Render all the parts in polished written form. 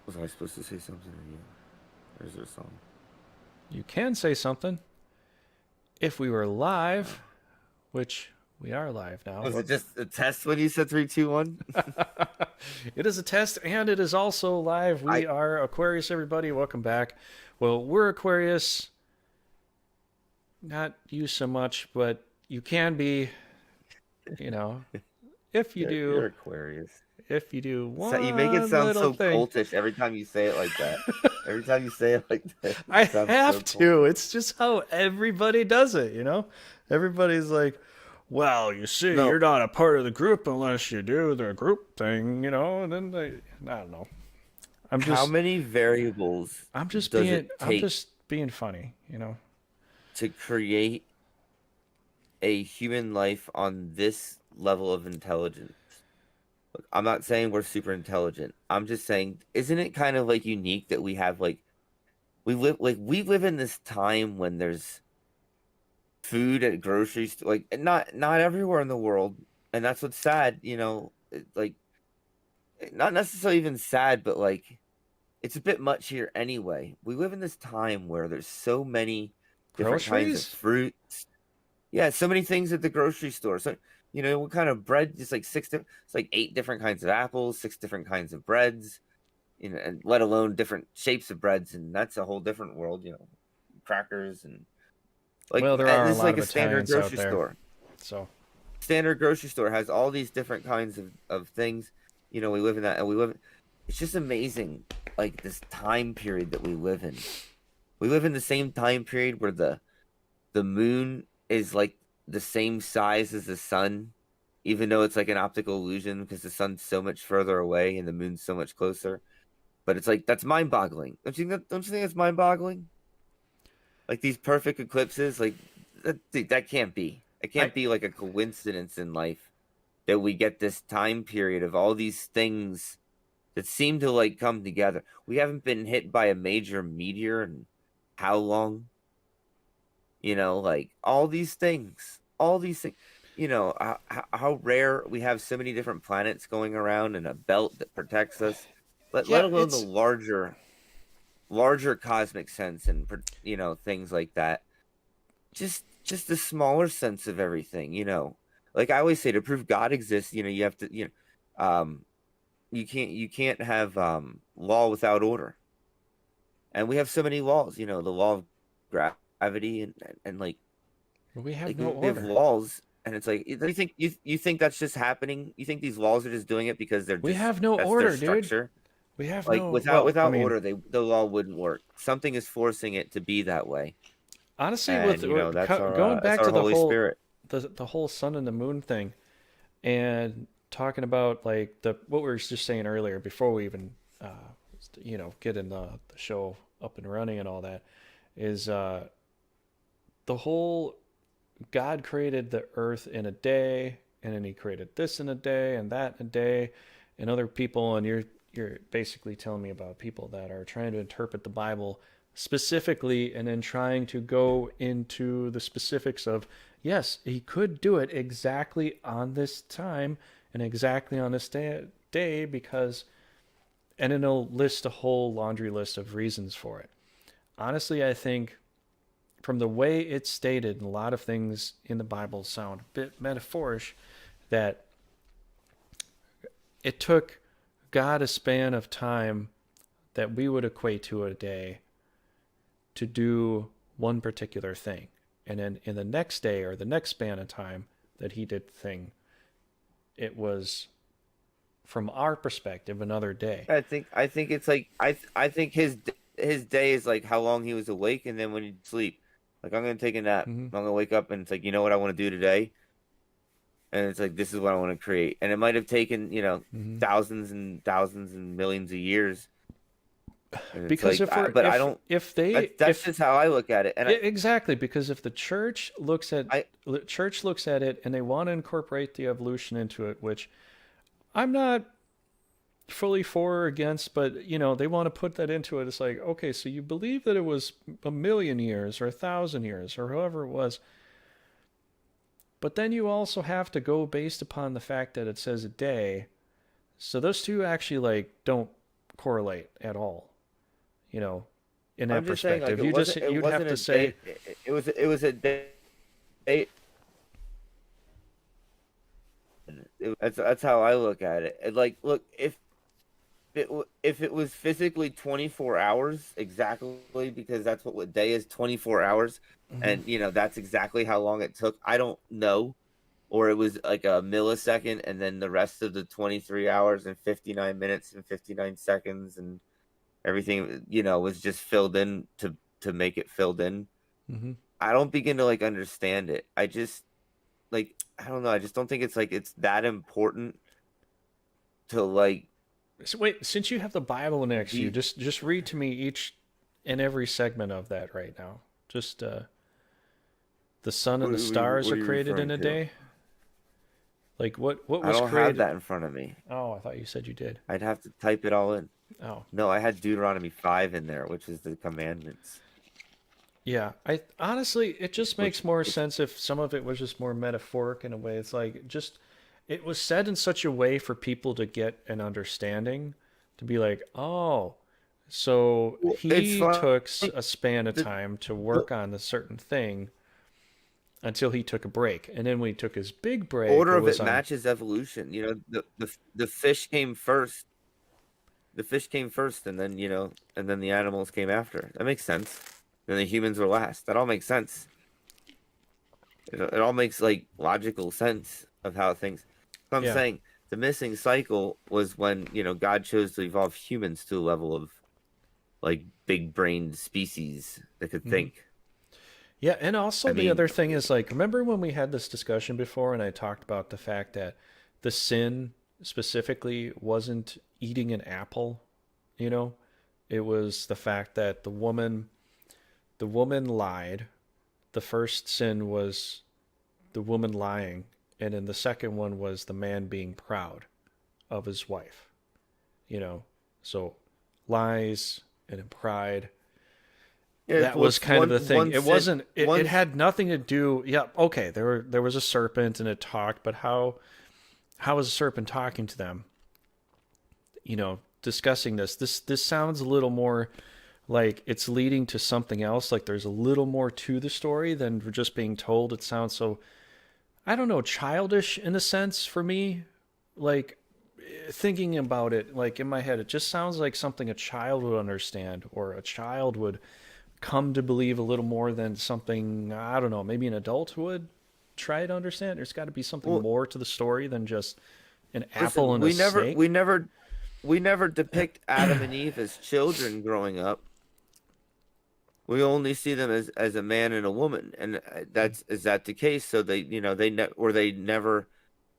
Was I supposed to say something? Or is there a song? You can say something if we were Oh. live, which we are live now, Was it but just a test when you said three, two, one? it is a test and it is also live. We I are Aquarius, everybody. Welcome back. Well, we're Aquarius. Not you so much, but you can be, you know, if you you're do, Aquarius. if you do So you make it one sound little so thing. cultish every time you say it like that. Every time you say it like that, it I sounds so have to. cultish. It's just how everybody does it. Everybody's like, well, you see, you're No, not a part of the group unless you do the group thing. And then I don't know. I'm how just, many variables I'm just does being, it I'm take just being funny. to create a human life on this level of intelligence? Look, I'm not saying we're super intelligent. I'm just saying, isn't it kind of like unique that we have we live in this time when there's food at grocery store, like not everywhere in the world, and that's what's sad. Like not necessarily even sad, but like it's a bit much here anyway. We live in this time where there's so many different kinds of groceries. fruits. Yeah, so many things at the grocery store. So, what kind of bread? Just like it's like eight different kinds of apples, six different kinds of breads, and let alone different shapes of breads. And that's a whole different world, crackers and like Well, there and are a this is lot like of a standard Italians out grocery there, store. so Standard grocery store has all these different kinds of things. We live in that, and it's just amazing, like this time period that we live in. We live in the same time period where the moon is like the same size as the sun, even though it's like an optical illusion because the sun's so much further away and the moon's so much closer. But it's like that's mind-boggling. Don't you think that's mind-boggling? Like these perfect eclipses, like that can't be. It I can't be like a coincidence in life that we get this time period of all these things that seem to like come together. We haven't been hit by a major meteor in how long? Like all these things, how rare we have so many different planets going around in a belt that protects us, let yeah, alone the it's larger cosmic sense and things like that. Just the smaller sense of everything. Like I always say, to prove God exists, you have to, you can't have law without order, and we have so many laws. The law of gravity and we have like no we have order. laws, and it's like you think that's just happening. You think these laws are just doing it because We have no that's their order, dude. structure. We have Like no. without Well, I without mean, order, the law wouldn't work. Something is forcing it to be that way, honestly, with and that's going that's back our to the Holy whole Spirit. the whole sun and the moon thing, and talking about like the what we were just saying earlier before we even get in the show up and running and all that is the whole God created the earth in a day, and then He created this in a day, and that in a day, and other people, and you're basically telling me about people that are trying to interpret the Bible specifically, and then trying to go into the specifics of yes, He could do it exactly on this time and exactly on this day because, and then it'll list a whole laundry list of reasons for it. Honestly, I think from the way it's stated, and a lot of things in the Bible sound a bit metaphorish, that it took God a span of time that we would equate to a day to do one particular thing. And then in the next day or the next span of time that he did the thing, it was, from our perspective, another day. I think it's like I think his day is like how long he was awake, and then when he'd sleep. Like I'm gonna take a nap. Mm-hmm. I'm gonna wake up, and it's like, you know what I want to do today, and it's like this is what I want to create. And it might have taken Mm-hmm. thousands and thousands and millions of years, and it's Because like, if we're but I don't. if they That's if just how I look at it, and exactly, because if the church looks at I the church looks at it and they want to incorporate the evolution into it, which I'm not fully for or against, but they want to put that into it. It's like, okay, so you believe that it was a million years or 1,000 years or however it was, but then you also have to go based upon the fact that it says a day. So those two actually like don't correlate at all, you know, in that I'm just saying, like perspective. You just it you'd have wasn't to a say, day. It was a day. That's how I look at it. And, like, look, if it was physically 24 hours exactly, because that's what day is, 24 hours, mhm. and that's exactly how long it took. I don't know, or it was like a millisecond, and then the rest of the 23 hours and 59 minutes and 59 seconds and everything, was just filled in to make it filled in. Hmm. I don't begin to like understand it. I just like I don't know. I just don't think it's like it's that important to like So wait, since you have the Bible next to you, be. just read to me each and every segment of that right now. Just the sun and the stars What are are you created in referring a to? day. Like what I was don't have created? that in front of me. Oh, I thought you said you did. I'd have to type it all in. Oh, No, I had Deuteronomy 5 in there, which is the commandments. yeah. I honestly, it just makes more Which sense if some of it was just more metaphoric in a way. It's like just it was said in such a way for people to get an understanding, to be like, oh, so well, it's he fine. took a span of The, time to the work on a certain thing until he took a break, and then when he took his big break, order it of was it on. matches evolution. The fish came first. The fish came first, and then and then the animals came after. That makes sense. Then the humans were last. That all makes sense. It all makes like logical sense of how things. So I'm Yeah. saying the missing cycle was when God chose to evolve humans to a level of like big brained species that could Hmm. think. Yeah, and also I the mean, other thing is like, remember when we had this discussion before, and I talked about the fact that the sin specifically wasn't eating an apple, you know? It was the fact that the woman lied. The first sin was the woman lying, and then the second one was the man being proud of his wife, you know. So lies and then pride. yeah, That well, was it's kind of the thing. one It sin, wasn't it one. had nothing to do. Yeah, okay, there was a serpent and it talked, but how was a serpent talking to them? Discussing this sounds a little more like it's leading to something else, like there's a little more to the story than we're just being told. It sounds so, I don't know, childish in a sense for me. Like thinking about it, like in my head, it just sounds like something a child would understand, or a child would come to believe a little more than something, I don't know, maybe an adult would try to understand. There's got to be something Well, more to the story than just an apple listen, and a snake. we never depict Adam and Eve as children growing up. We only see them as a man and a woman, and that's is that the case? So they never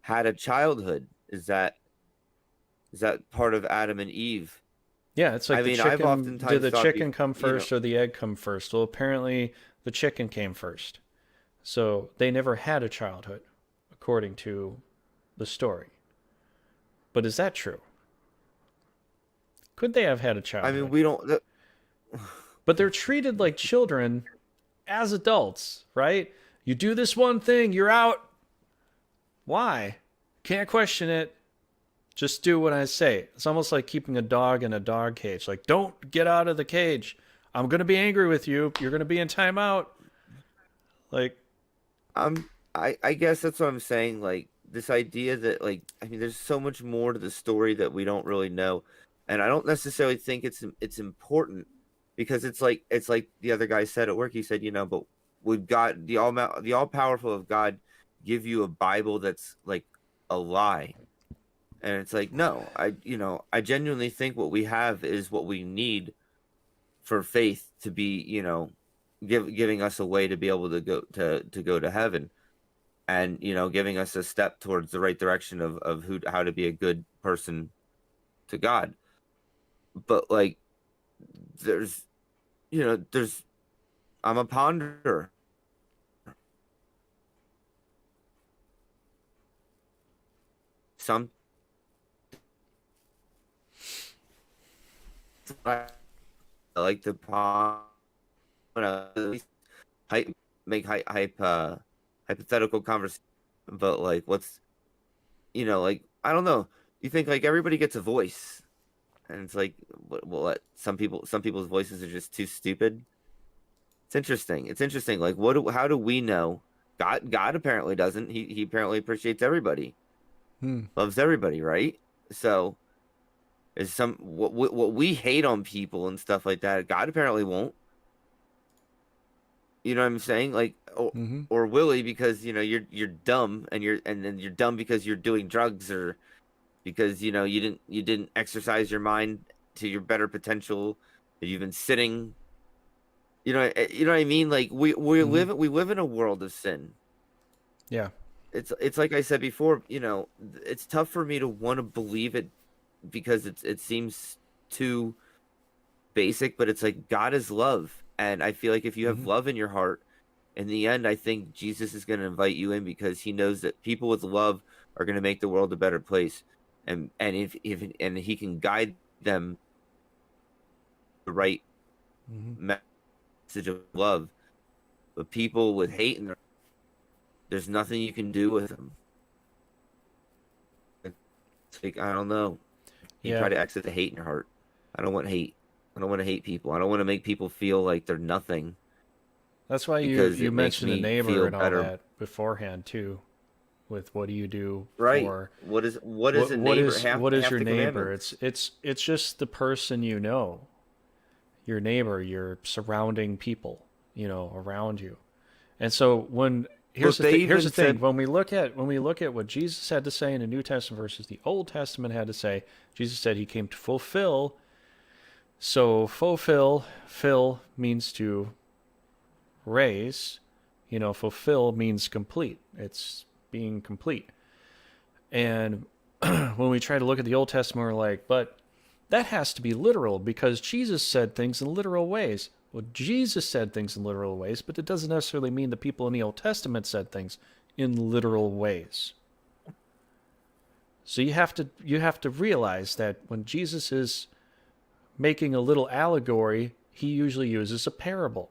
had a childhood. Is that part of Adam and Eve? Yeah, it's like I the mean, I've chicken. Did oftentimes the thought, chicken come first or the egg come first? Well, apparently the chicken came first. So they never had a childhood, according to the story. But is that true? Could they have had a I mean, childhood? we don't. But they're treated like children as adults, right? You do this one thing, you're out. Why? Can't question it. Just do what I say. It's almost like keeping a dog in a dog cage. Like, don't get out of the cage. I'm going to be angry with you. You're going to be in timeout. Like, I guess that's what I'm saying. Like this idea that I mean, there's so much more to the story that we don't really know, and I don't necessarily think it's important because it's like the other guy said at work. He said, but would God, the all powerful of God, give you a Bible that's like a lie? And it's like, no, I genuinely think what we have is what we need for faith to be, giving us a way to be able to go to heaven, and giving us a step towards the right direction of how to be a good person to God. But like there's there's I'm a ponderer. Some I like to ponder, at least hype, make hypothetical conversation. But like what's like I don't know. You think like everybody gets a voice, And it's like, what? Some people's voices are just too stupid. It's interesting. It's interesting. Like, how do we know? God apparently doesn't. He apparently appreciates everybody, Hmm. loves everybody, right? So is what we hate on people and stuff like that. God apparently won't. You know what I'm saying? Like, Mm-hmm. or will he? Because you're dumb, and then you're dumb because you're doing drugs, or because you didn't exercise your mind to your better potential. You've been sitting. You know what I mean? Like Mm-hmm. we live in a world of sin. Yeah. It's like I said before. It's tough for me to want to believe it because it seems too basic, but it's like God is love, and I feel like if you have Mm-hmm. love in your heart, in the end, I think Jesus is going to invite you in because he knows that people with love are going to make the world a better place, and if and he can guide them the right Mm-hmm. message of love. But people with hate in there's nothing you can do with them. It's like, I don't know. You Yeah. try to exit the hate in your heart. I don't want hate. I don't want to hate people. I don't want to make people feel like they're nothing That's why you because you it makes mentioned a me neighbor feel and all better. that beforehand too. With what do you do Right. for What is a neighbor? what is Half your the neighbor? commandments. It's just the person you know, your neighbor, your surrounding people, around you. And so Look, they here's the even thing, said, when we look at what Jesus had to say in the New Testament versus the Old Testament had to say, Jesus said he came to fulfill. So fill means to raise, fulfill means complete. It's being complete. And when we try to look at the Old Testament, we're like, but that has to be literal because Jesus said things in literal ways. Well, Jesus said things in literal ways, but it doesn't necessarily mean the people in the Old Testament said things in literal ways. So you have to realize that when Jesus is making a little allegory, he usually uses a parable.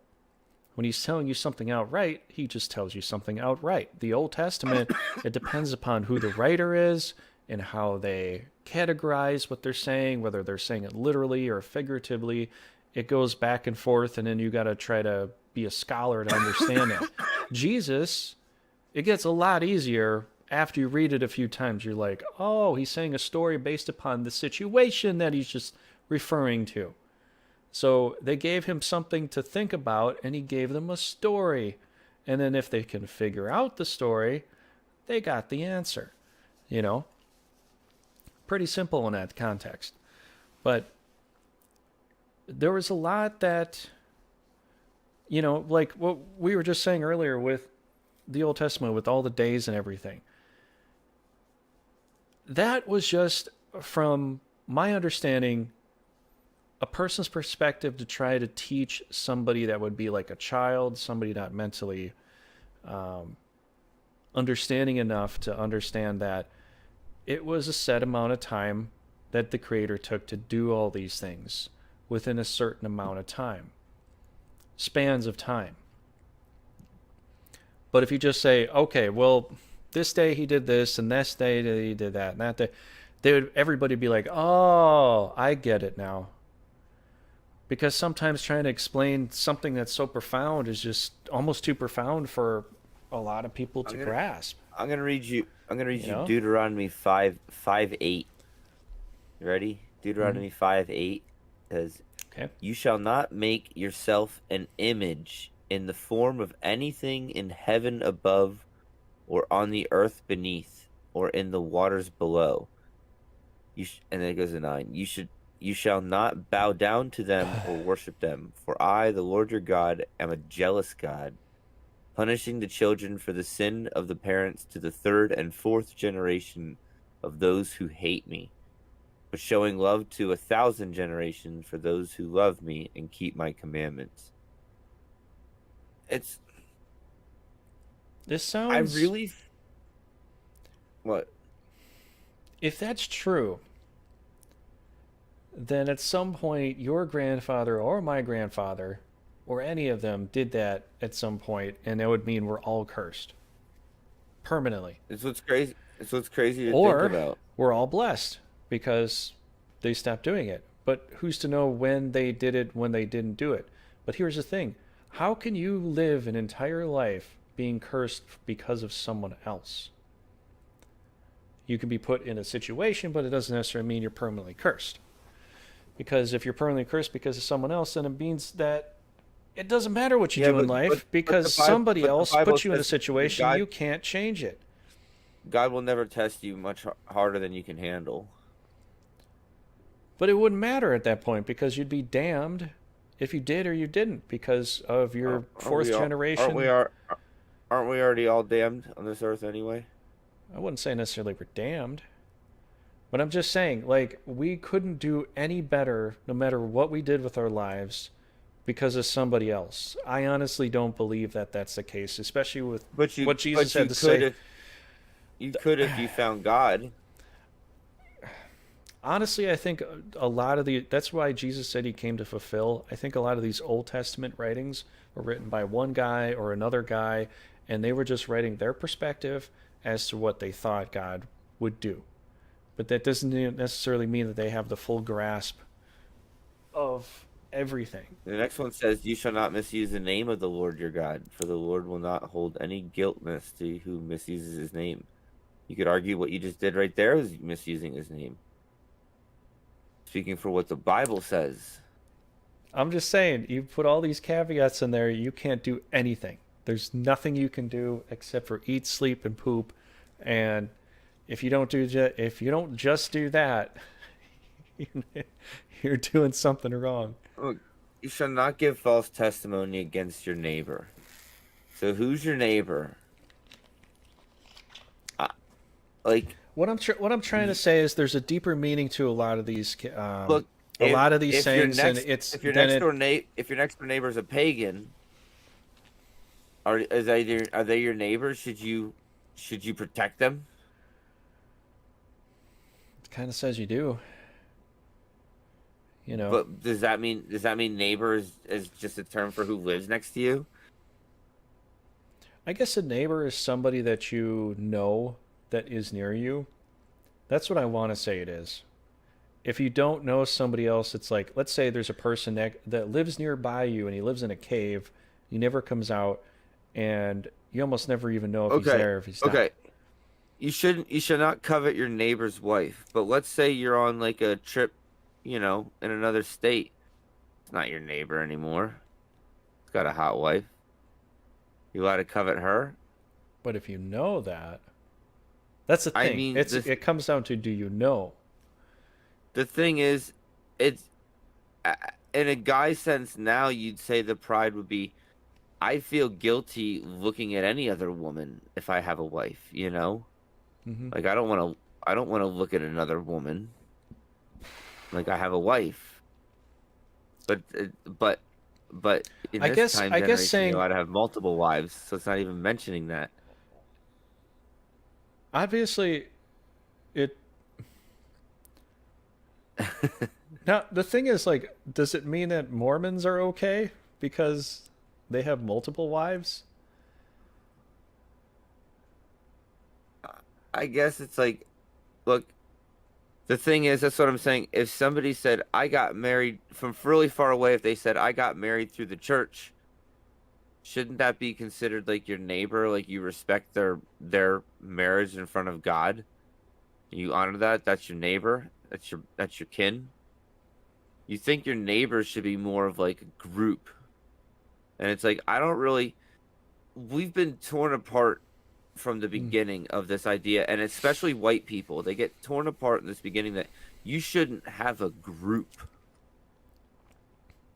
When he's telling you something outright, he just tells you something outright. The Old Testament, it depends upon who the writer is and how they categorize what they're saying, whether they're saying it literally or figuratively. It goes back and forth, and then you got to try to be a scholar to understand that. Jesus, it gets a lot easier after you read it a few times. You're like, oh, he's saying a story based upon the situation that he's just referring to. So they gave him something to think about, and he gave them a story. And then if they can figure out the story, they got the answer. You know, pretty simple in that context. But there was a lot that, like what we were just saying earlier with the Old Testament, with all the days and everything. That was just, from my understanding, a person's perspective to try to teach somebody that would be like a child, somebody not mentally um, understanding enough to understand that it was a set amount of time that the creator took to do all these things within a certain amount of time, spans of time. But if you just say, okay, well, this day he did this, and this day he did that, and that day, everybody would be like, oh, I get it now. Because sometimes trying to explain something that's so profound is just almost too profound for a lot of people to I'm gonna grasp. I'm gonna read You you know? Deuteronomy 5:8. You ready? Mm-hmm. Deuteronomy 5:8 says, Okay. "You shall not make yourself an image in the form of anything in heaven above, or on the earth beneath, or in the waters below." And then it goes to 9. You shall not bow down to them or worship them, for I, the Lord your God, am a jealous God, punishing the children for the sin of the parents to the third and fourth generation of those who hate me, but showing love to 1,000 generations for those who love me and keep my commandments. It's This I sounds, really what if that's true, then at some point your grandfather or my grandfather or any of them did that at some point, and that would mean we're all cursed permanently. it's what's crazy. It's what's crazy to think Or about. we're all blessed because stopped doing it. But who's to know when they did it, when they didn't do it? But here's the thing: how can you live an entire life being cursed because of someone else? You can be put in a situation, but it doesn't necessarily mean you're permanently cursed. Because if you're permanently cursed because of someone else, then it means that it doesn't matter what you Yeah, do in life but because somebody the else Bible put you in a says situation God you can't change it. God will never test you much harder than you can handle. But it wouldn't matter at that point because you'd be damned if you did or you didn't because of your Aren't fourth we all? generation. Aren't we already all damned on this earth anyway? I wouldn't say necessarily we're damned, but I'm just saying, like, we couldn't do any better no matter what we did with our lives because of somebody else. I honestly don't believe that that's the case, especially with what Jesus But had you to could say. if you found God. Honestly, I think a lot of that's why Jesus said he came to fulfill. I think a lot of these Old Testament writings were written by one guy or another guy, and they were just writing their perspective as to what they thought God would do. But that doesn't necessarily mean that they have the full grasp of everything. The next one says, "You shall not misuse the name of the Lord your God, for the Lord will not hold any guiltness to who misuses his name." You could argue what you just did right there is misusing his name. Speaking for what the Bible says. I'm just saying, you put all these caveats in there, you can't do anything. There's nothing you can do except for eat, sleep, and poop. And if you don't just do that, you're doing something wrong. Look, you shall not give false testimony against your neighbor. So who's your neighbor? Uh, like What I'm trying to say is there's a deeper meaning to a lot of these look, a lot of these if your sayings, and next it's if your then next it door if your next door neighbor is a pagan, are they your neighbors? Should you protect them? kind of says you do. You know, But does that mean neighbor is just a term for who lives next to you? I guess a neighbor is somebody that you know that is near you. That's what I want to say it is. If you don't know somebody else, it's like, let's say there's a person that lives nearby you and he lives in a cave, he never comes out, and you almost never even know if he's Okay, there or if he's not. okay. You should not covet your neighbor's wife. But let's say you're on like a trip, in another state. It's not your neighbor anymore. It's got a hot wife. You allowed to covet her? But if you know that, that's the I thing. mean, It comes down to do you know? the thing is, it's in a guy sense now. You'd say the pride would be, I feel guilty looking at any other woman if I have a wife. Hmm. Like I don't want to look at another woman. Like I have a wife, but in I this guess time I guess generation, you're saying allowed to have multiple wives, so it's not even mentioning that. obviously it. Now the thing is, like, does it mean that Mormons are okay because they have multiple wives? I guess it's like, look, the thing is, that's what I'm saying. If somebody said I got married from really far away, if they said I got married through the church, shouldn't that be considered like your neighbor? Like you respect their marriage in front of God? You honor that? That's your neighbor? That's your kin? You think your neighbors should be more of like a group. And it's like I don't really we've been torn apart from the Mm. beginning of this idea, and especially white people. They get torn apart in this beginning that you shouldn't have a group.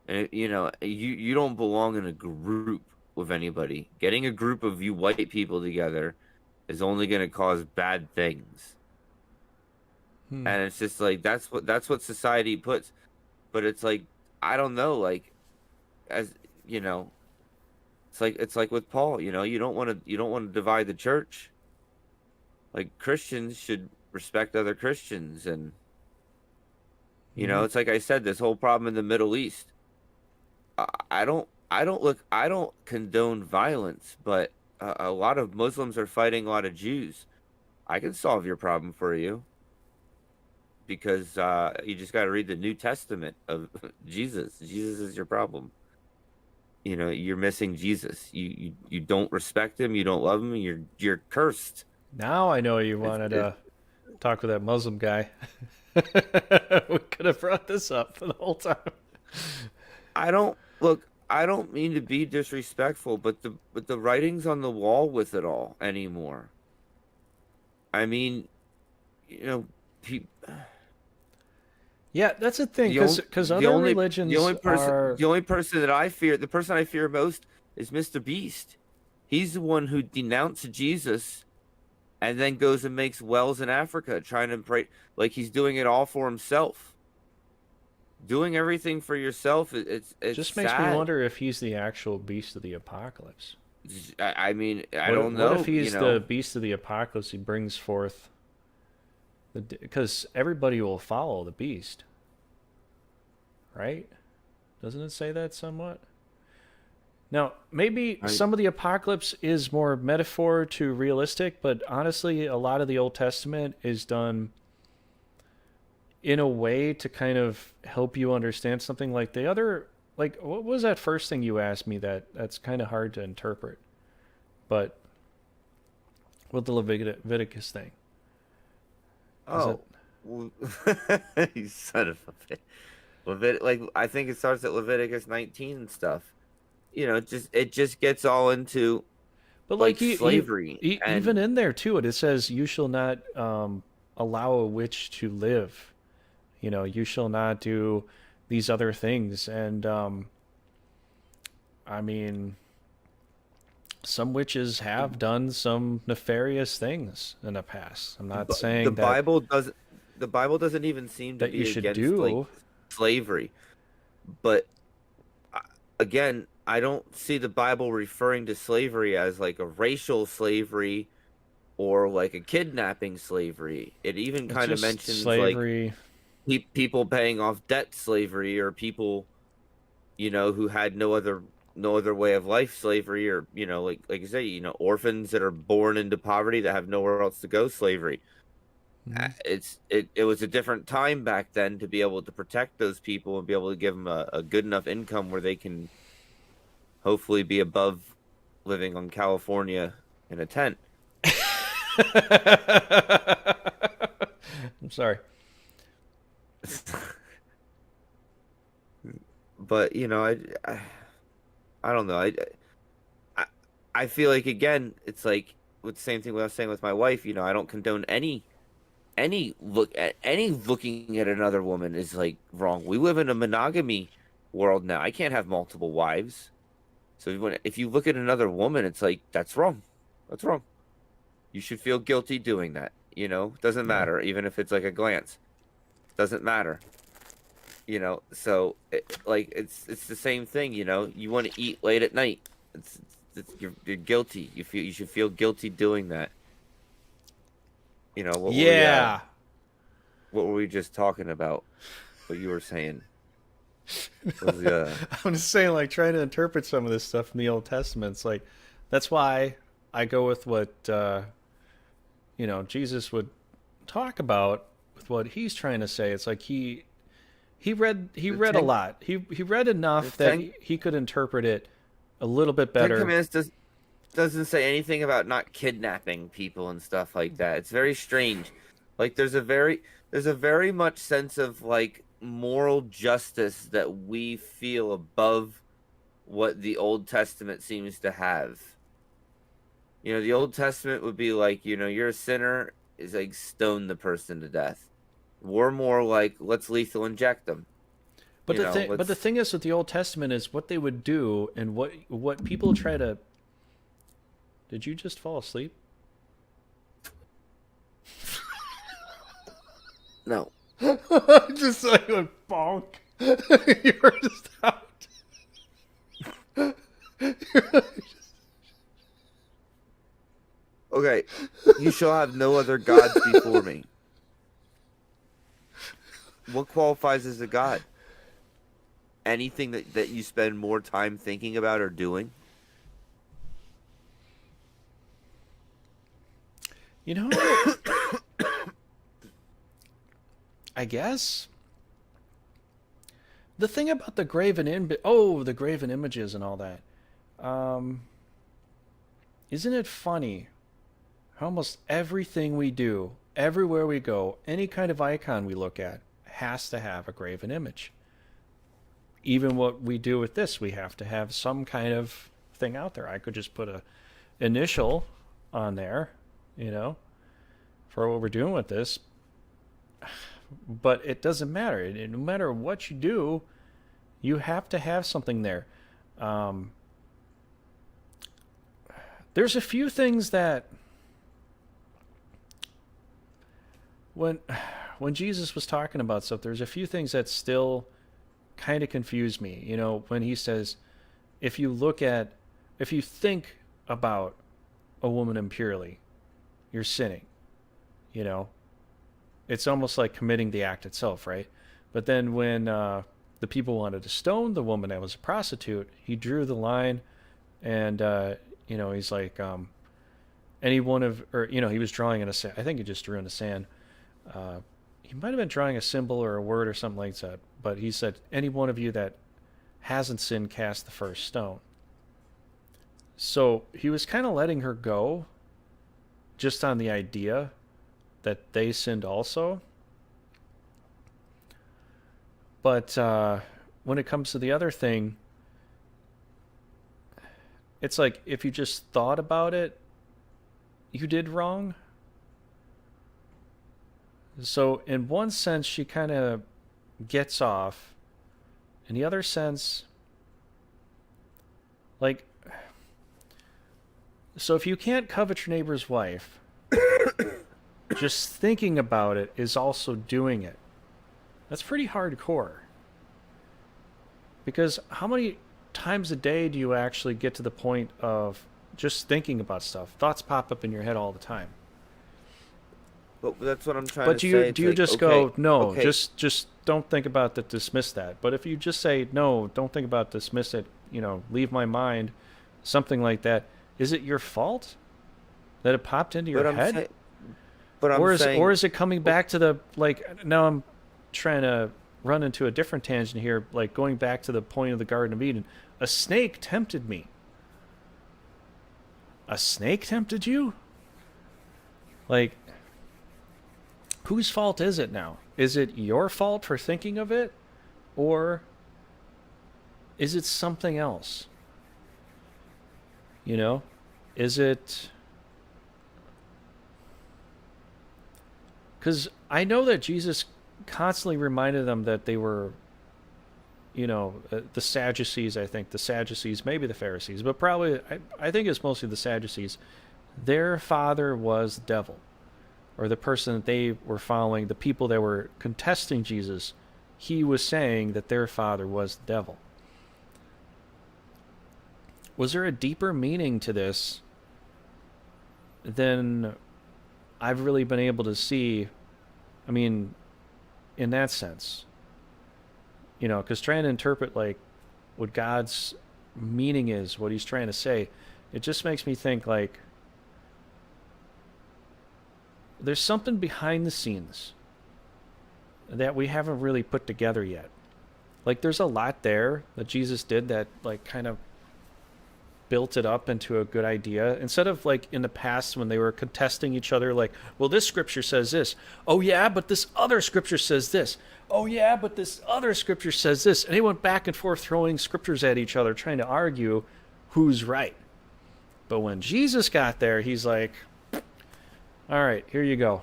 And you don't belong in a group with anybody. Getting a group of you white people together is only going to cause bad things. Hmm. And it's just like that's what society puts. But it's like I don't know, like as you know, it's like with Paul, you don't want to divide the church. Like Christians should respect other Christians, and Hmm. it's like I said, this whole problem in the Middle East. I don't condone violence, but a lot of Muslims are fighting a lot of Jews. I can solve your problem for you because you just got to read the New Testament of Jesus. Jesus is your problem. You know, you're missing Jesus. You don't respect him. You don't love him. You're cursed. Now I know you It's wanted it. to talk with that Muslim guy. We could have brought this up for the whole time. I don't look. I don't mean to be disrespectful, but the writing's on the wall with it all anymore. I mean, you know, pe- Yeah, that's the thing, the only because other religions are the only person that I fear, the person I fear most is Mr. Beast. He's the one who denounced Jesus and then goes and makes wells in Africa, trying to pray like he's doing it all for himself. Doing everything for yourself, it's just makes me sad. wonder if he's the actual beast of the apocalypse. I mean, I What don't what if know, he's the beast of the apocalypse? He brings forth because everybody will follow the beast, right? Doesn't it say that somewhat? Now, maybe I, some of the apocalypse is more metaphor to realistic, but honestly, a lot of the Old Testament is done in a way to kind of help you understand something like the other. Like, what was that first thing you asked me that's kind of hard to interpret? But with the Leviticus thing, is it? oh, well, you son of a bitch. Like I think it starts at Leviticus 19 and stuff. You know, it just gets all into But like like slavery even and in there too, it says you shall not allow a witch to live. You know, you shall not do these other things, and I mean, some witches have done some nefarious things in the past. I'm not the saying Bible doesn't the Bible doesn't even seem to that you be should against like do. slavery. But uh, again, I don't see the Bible referring to slavery as like a racial slavery or like a kidnapping slavery. It even It's kind of just mentions like slavery. people paying off debt slavery or people, you know, who had no other way of life slavery or, you know, like you say, you know, orphans that are born into poverty that have nowhere else to go slavery. Mhm. It was a different time back then to be able to protect those people and be able to give them a good enough income where they can hopefully be above living on California in a tent. I'm sorry. But you know, I don't know. I I feel like again, it's like with the same thing I was saying with my wife. You know, I don't condone any looking at another woman is like wrong. We live in a monogamy world now. I can't have multiple wives. So if you look at another woman, it's like that's wrong. That's wrong. You should feel guilty doing that. You know, doesn't Yeah. matter. Even if it's like a glance, doesn't matter. You know, so like it's the same thing. You know, you want to eat late at night. You're guilty. You should feel guilty doing that. You know Yeah. what were we just talking about? What you were saying was I'm just saying, like, trying to interpret some of this stuff in the Old Testament. It's like, that's why I go with what, Jesus would talk about with what he's trying to say. It's like he the read a ten lot. He read the enough that ten he could interpret it a little bit Ten better. Commandments doesn't say anything about not kidnapping people and stuff like that. It's very strange. Like there's a very much sense of like moral justice that we feel above what the Old Testament seems to have. You know, the Old Testament would be like, you know, you're a sinner, is like stone the person to death. We're more like let's lethal inject them. But You know, the let's thing is with the Old Testament is what they would do and what people try to. Did you just fall asleep? no. Just like a bonk. You were just out. Okay, you shall have no other gods before me. What qualifies as a god? Anything that you spend more time thinking about or doing? You know, I guess. The thing about the the graven images and all that. Um, isn't it funny how almost everything we do, everywhere we go, any kind of icon we look at has to have a graven image. Even what we do with this, we have to have some kind of thing out there. I could just put a initial on there, you know, for what we're doing with this. But it doesn't matter. No matter what you do, you have to have something there. Um, there's a few things that when when Jesus was talking about stuff, there's a few things that still kind of confuse me. You know, when he says, if you think about a woman impurely, you're sinning. You know, it's almost like committing the act itself, right? But then when the people wanted to stone the woman that was a prostitute, he drew the line, and he's like, any one of, or he was drawing in a sand. I think he just drew in the sand. He might have been drawing a symbol or a word or something like that. But he said, any one of you that hasn't sinned, cast the first stone. So he was kind of letting her go, just on the idea that they sinned also. But when it comes to the other thing, it's like if you just thought about it, you did wrong. So in one sense, she kind of gets off. In the other sense, like, so if you can't covet your neighbor's wife, just thinking about it is also doing it. That's pretty hardcore. Because how many times a day do you actually get to the point of just thinking about stuff? Thoughts pop up in your head all the time. But that's what I'm trying But to say. do you just go, no, just don't think about that, dismiss that. But if you just say, no, don't think about dismiss it, leave my mind, something like that, is it your fault that it popped into your head? Or is it coming back to the, like, now I'm trying to run into a different tangent here, like going back to the point of the Garden of Eden. A snake tempted me. A snake tempted you? Like, whose fault is it now? Is it your fault for thinking of it? Or is it something else? Is it... Because I know that Jesus constantly reminded them that they were, the Sadducees, I think. The Sadducees, maybe the Pharisees, but probably, I think it's mostly the Sadducees. Their father was the devil. Or the person that they were following, the people that were contesting Jesus, he was saying that their father was the devil. Was there a deeper meaning to this than I've really been able to see? I mean, in that sense, because trying to interpret like what God's meaning is, what he's trying to say, it just makes me think like there's something behind the scenes that we haven't really put together yet. Like there's a lot there that Jesus did that like kind of built it up into a good idea, instead of like in the past when they were contesting each other, like, well, this scripture says this. Oh yeah, but this other scripture says this. Oh yeah, but this other scripture says this. And they went back and forth throwing scriptures at each other, trying to argue who's right. But when Jesus got there, he's like, all right, here you go.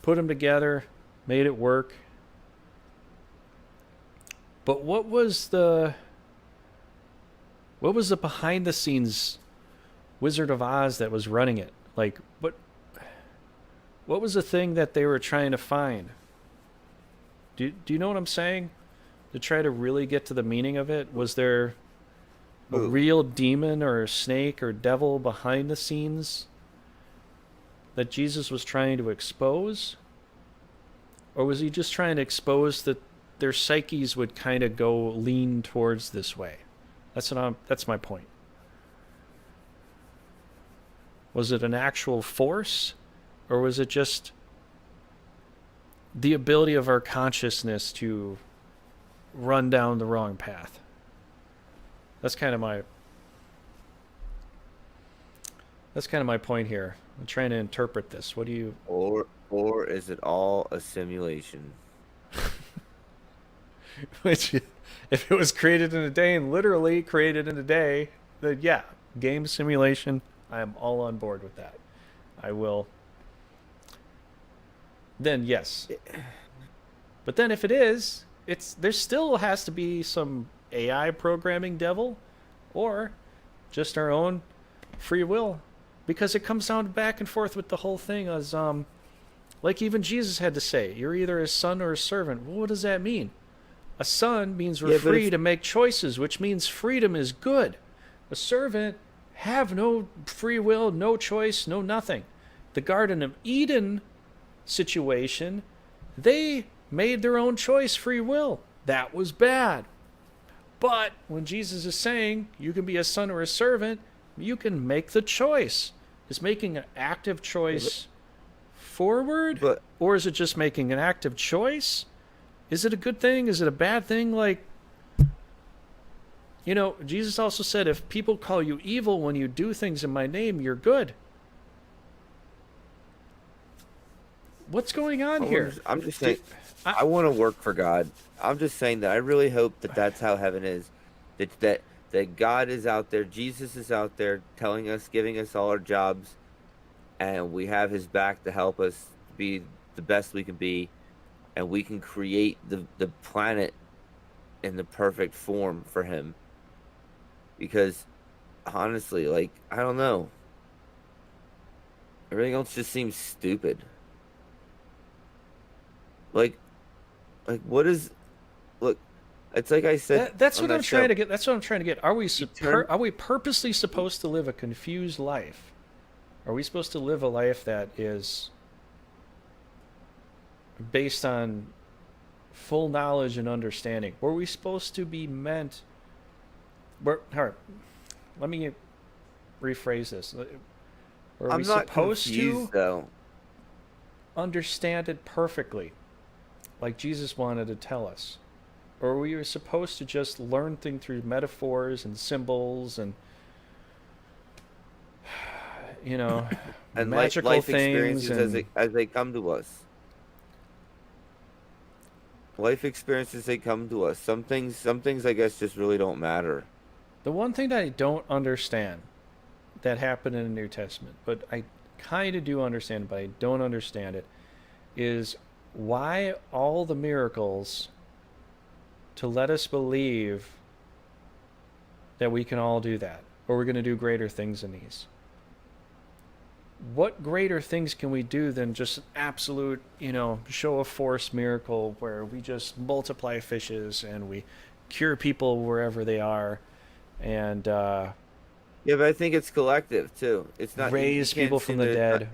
Put them together, made it work. But what was the behind the scenes Wizard of Oz that was running it? Like, what was the thing that they were trying to find? Do you know what I'm saying? To try to really get to the meaning of it, was there a real demon or a snake or devil behind the scenes that Jesus was trying to expose? Or was he just trying to expose that their psyches would kind of go lean towards this way? That's my point. Was it an actual force, or was it just the ability of our consciousness to run down the wrong path. That's kind of my point here. I'm trying to interpret this. What do you Or is it all a simulation? which if it was created in a day and literally created in a day, then yeah, game simulation, I am all on board with that. I will. Then yes. But then if it is, there still has to be some AI programming devil or just our own free will, because it comes down back and forth with the whole thing as like even Jesus had to say, you're either a son or a servant. Well, what does that mean? A son means we're free to make choices, which means freedom is good. A servant have no free will, no choice, no nothing. The Garden of Eden situation, they made their own choice, free will. That was bad. But when Jesus is saying you can be a son or a servant, you can make the choice. Is making an active choice forward? Or is it just making an active choice? Is it a good thing? Is it a bad thing? Like, Jesus also said, if people call you evil when you do things in my name, you're good. What's going on here? I'm just saying, I want to work for God. I'm just saying that I really hope that that's how heaven is. That God is out there, Jesus is out there telling us, giving us all our jobs, and we have his back to help us be the best we can be, and we can create the planet in the perfect form for him. Because honestly, like, I don't know. Everything else just seems stupid. Like what is, look, it's like I said. That's what I'm trying to get. That's what I'm trying to get. Are we purposely supposed to live a confused life? Are we supposed to live a life that is based on full knowledge and understanding? Were we supposed to be meant? All right, let me rephrase this. Were we supposed to though understand it perfectly, like Jesus wanted to tell us? Or we were supposed to just learn things through metaphors and symbols and and magical life things experiences as they come to us. Life experiences, they come to us. Some things I guess just really don't matter. The one thing that I don't understand that happened in the New Testament, but I kind of do understand, but I don't understand it, is why all the miracles to let us believe that we can all do that, or we're going to do greater things than these. What greater things can we do than just an absolute, show of force miracle where we just multiply fishes and we cure people wherever they are, and yeah, but I think it's collective too. It's not raise people from the dead.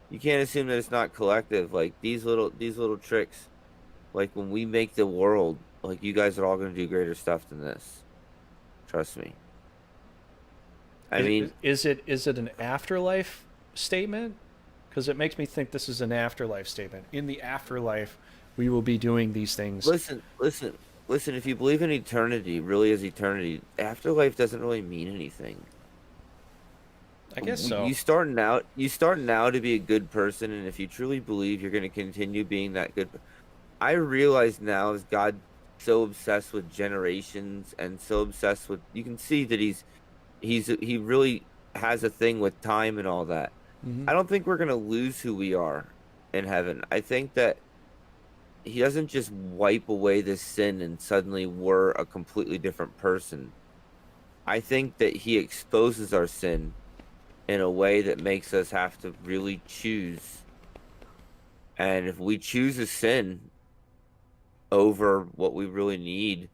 You can't assume that it's not collective. Like these little tricks. Like when we make the world, like you guys are all going to do greater stuff than this. Trust me. I mean, is it an afterlife statement? Because it makes me think this is an afterlife statement. In the afterlife, we will be doing these things. Listen. If you believe in eternity, really is eternity, afterlife doesn't really mean anything. I guess so. You start now to be a good person, and if you truly believe you're going to continue being that good. I realize now, is God so obsessed with generations and so obsessed with, you can see that he really has a thing with time and all that. Mm-hmm. I don't think we're going to lose who we are in heaven. I think that he doesn't just wipe away this sin and suddenly we're a completely different person. I think that he exposes our sin in a way that makes us have to really choose. And if we choose a sin over what we really need,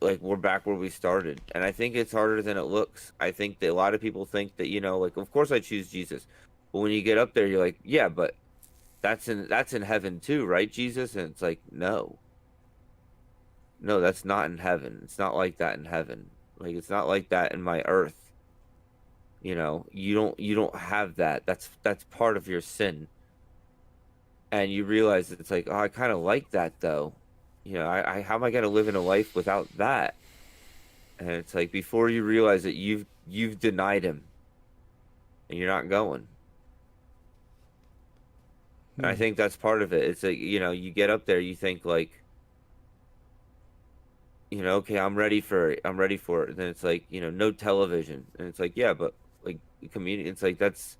like, we're back where we started. And I think it's harder than it looks. I think that a lot of people think that, like, of course I choose Jesus. But when you get up there, you're like, yeah, but that's in heaven too, right, Jesus? And it's like, no, that's not in heaven. It's not like that in heaven. Like, it's not like that in my earth. You don't have that. That's part of your sin. and you realize that it's like, oh, I kind of like that though. I how am I gonna live in a life without that? And it's like before you realize that you've denied him and you're not going. And I Hmm. think that's part of it. It's like, you get up there, you think like, okay, I'm ready for it. And then it's like, no television. And it's like, yeah, but like community, it's like it's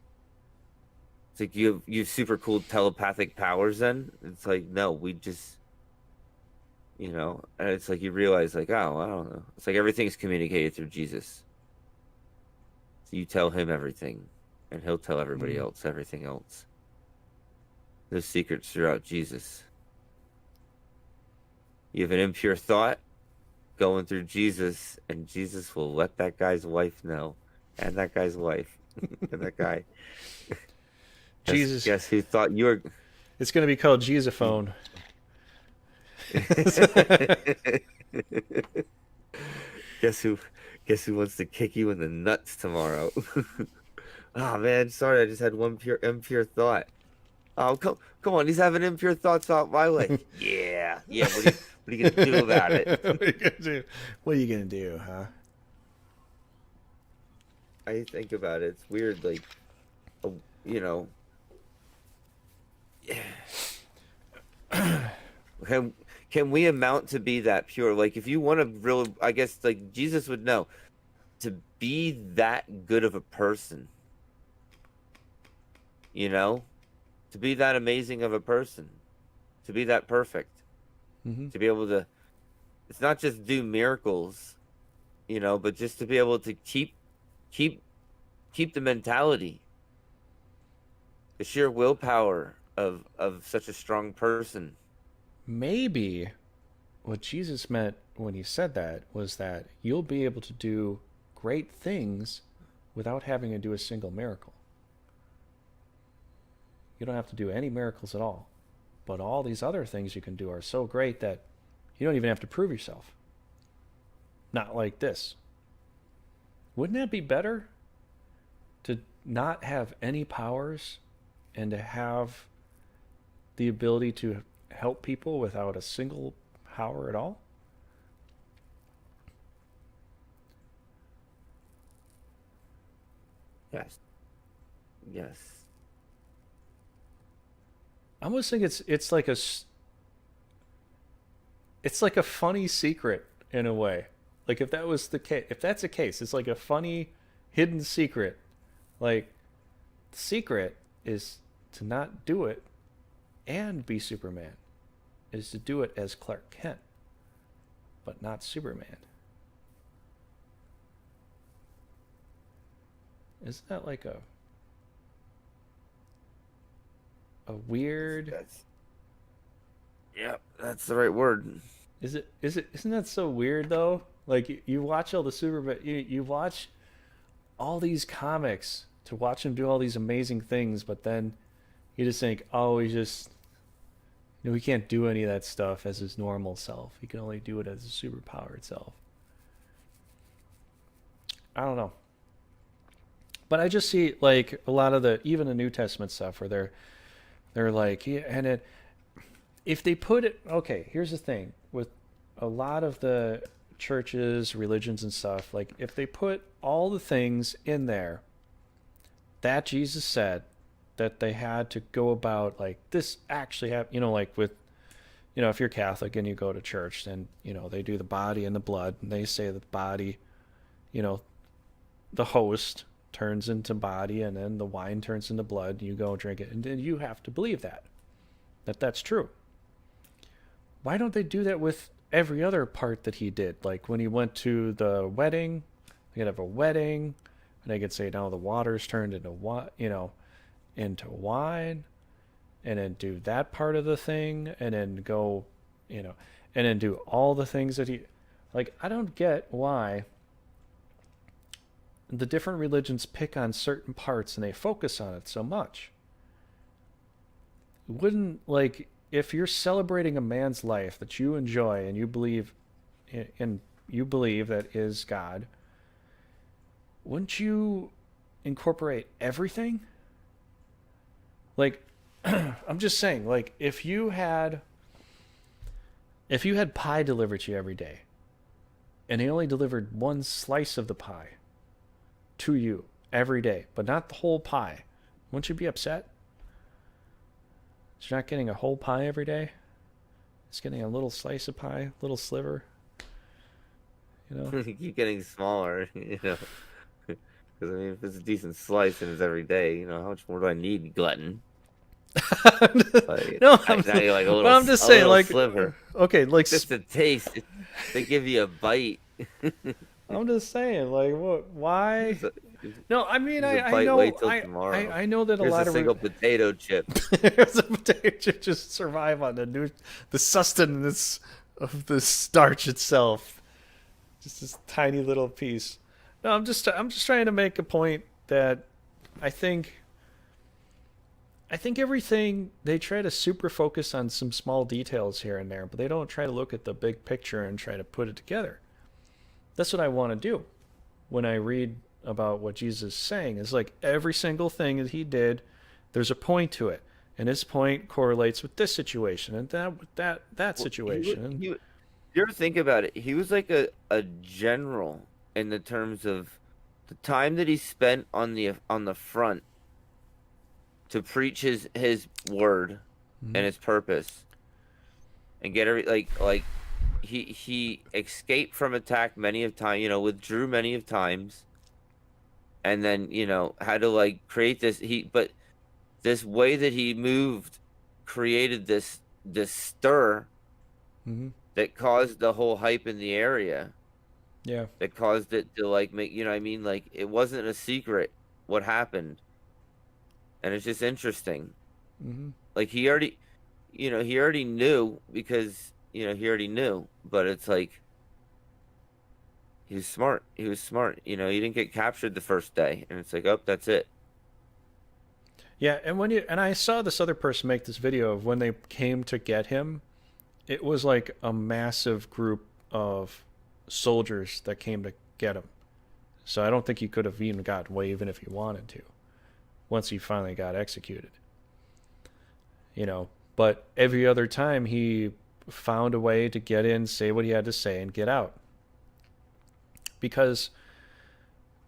like you have super cool telepathic powers then. It's like, no, we just, and it's like you realize like, oh, I don't know. It's like everything's communicated through Jesus. So you tell him everything and he'll tell everybody Hmm. else everything else. There's secrets throughout Jesus. You have an impure thought going through Jesus, and Jesus will let that guy's wife know, and that guy's wife, and that guy. Guess Jesus, guess who thought you were? it's going to be called Jesuphone. Guess who? Guess who wants to kick you in the nuts tomorrow? Oh man, sorry, I just had one pure impure thought. Oh come on, he's having impure thoughts about my life. Yeah, yeah. What are you gonna do about it? What are you gonna do? What are you gonna do, huh? I think about it. It's weird, like, uh, you know, can can we amount to be that pure? Like, if you want to really, I guess, like Jesus would know to be that good of a person, you know, to be that amazing of a person, to be that perfect, Hmm. to be able to. It's not just do miracles, but just to be able to keep keep the mentality, the sheer willpower of such a strong person. Maybe what Jesus meant when he said that was that you'll be able to do great things without having to do a single miracle. You don't have to do any miracles at all. But all these other things you can do are so great that you don't even have to prove yourself. Not like this. Wouldn't that be better to not have any powers and to have the ability to help people without a single power at all? Yes, yes. I almost think it's like a funny secret in a way. Like if that was the case, if that's the case, it's like a funny hidden secret. Like the secret is to not do it and be Superman. Is to do it as Clark Kent, but not Superman. Isn't that like a weird? That's Yeah, that's the right word. Isn't that so weird though? Like you watch all the Superman, you watch all these comics to watch him do all these amazing things, but then you just think, oh, he can't do any of that stuff as his normal self. He can only do it as a superpowered self. I don't know. But I just see like a lot of the even the New Testament stuff where they're like, yeah, and if they put it, okay, here's the thing with a lot of the churches, religions and stuff, like if they put all the things in there that Jesus said that they had to go about, like this actually happened, like with, if you're Catholic and you go to church, then, they do the body and the blood, and they say that the body, you know, the host turns into body and then the wine turns into blood, and you go drink it. And then you have to believe that that's true. Why don't they do that with every other part that he did? Like when he went to the wedding, they could have a wedding, and they could say now the water's turned into what, into wine, and then do that part of the thing, and then go, you know, and then do all the things that he, like. I don't get why the different religions pick on certain parts and they focus on it so much. Wouldn't, like, if you're celebrating a man's life that you enjoy and you believe in, you believe that is God, wouldn't you incorporate everything? Like, I'm just saying, like, if you had pie delivered to you every day, and they only delivered one slice of the pie to you every day, but not the whole pie, wouldn't you be upset? You're not getting a whole pie every day. It's getting a little slice of pie, little sliver. You know. You keep getting smaller, you know. Because I mean, if it's a decent slice and it's every day, you know, how much more do I need, glutton? Like, No, now you're like but I'm just a saying, little like, sliver. okay, like, Just a taste. They give you a bite. I'm just saying, like, what? Why? Here's a, No, I mean, here's a I bite. know, Wait till tomorrow. I know that a Here's a lot of single potato chip. there's a potato chip just survive on the sustenance of the starch itself. Just this tiny little piece. No, I'm just trying to make a point that I think I think everything they try to super focus on some small details here and there, but they don't try to look at the big picture and try to put it together. That's what I want to do when I read about what Jesus is saying. Is like every single thing that he did, there's a point to it, and his point correlates with this situation and that with that Well, situation. you ever think about it? He was like a general in the terms of the time that he spent on the front to preach his word and Mhm. his purpose and get like he escaped from attack many of time, you know, withdrew many of times, and then you know had to like create this but this way that he moved created this stir Mhm. that caused the whole hype in the area, Yeah. that caused it to like make, you know what I mean, like it wasn't a secret what happened, and it's just interesting. Mhm. Like he already knew because you know he already knew, but it's like he was smart. He was smart. You know, he didn't get captured the first day, and it's like, oh, that's it. Yeah, and when you and I saw this other person make this video of when they came to get him, it was like a massive group of soldiers that came to get him. So I don't think he could have even gotten away even if he wanted to. Once he finally got executed, you know. But every other time he found a way to get in, say what he had to say, and get out. Because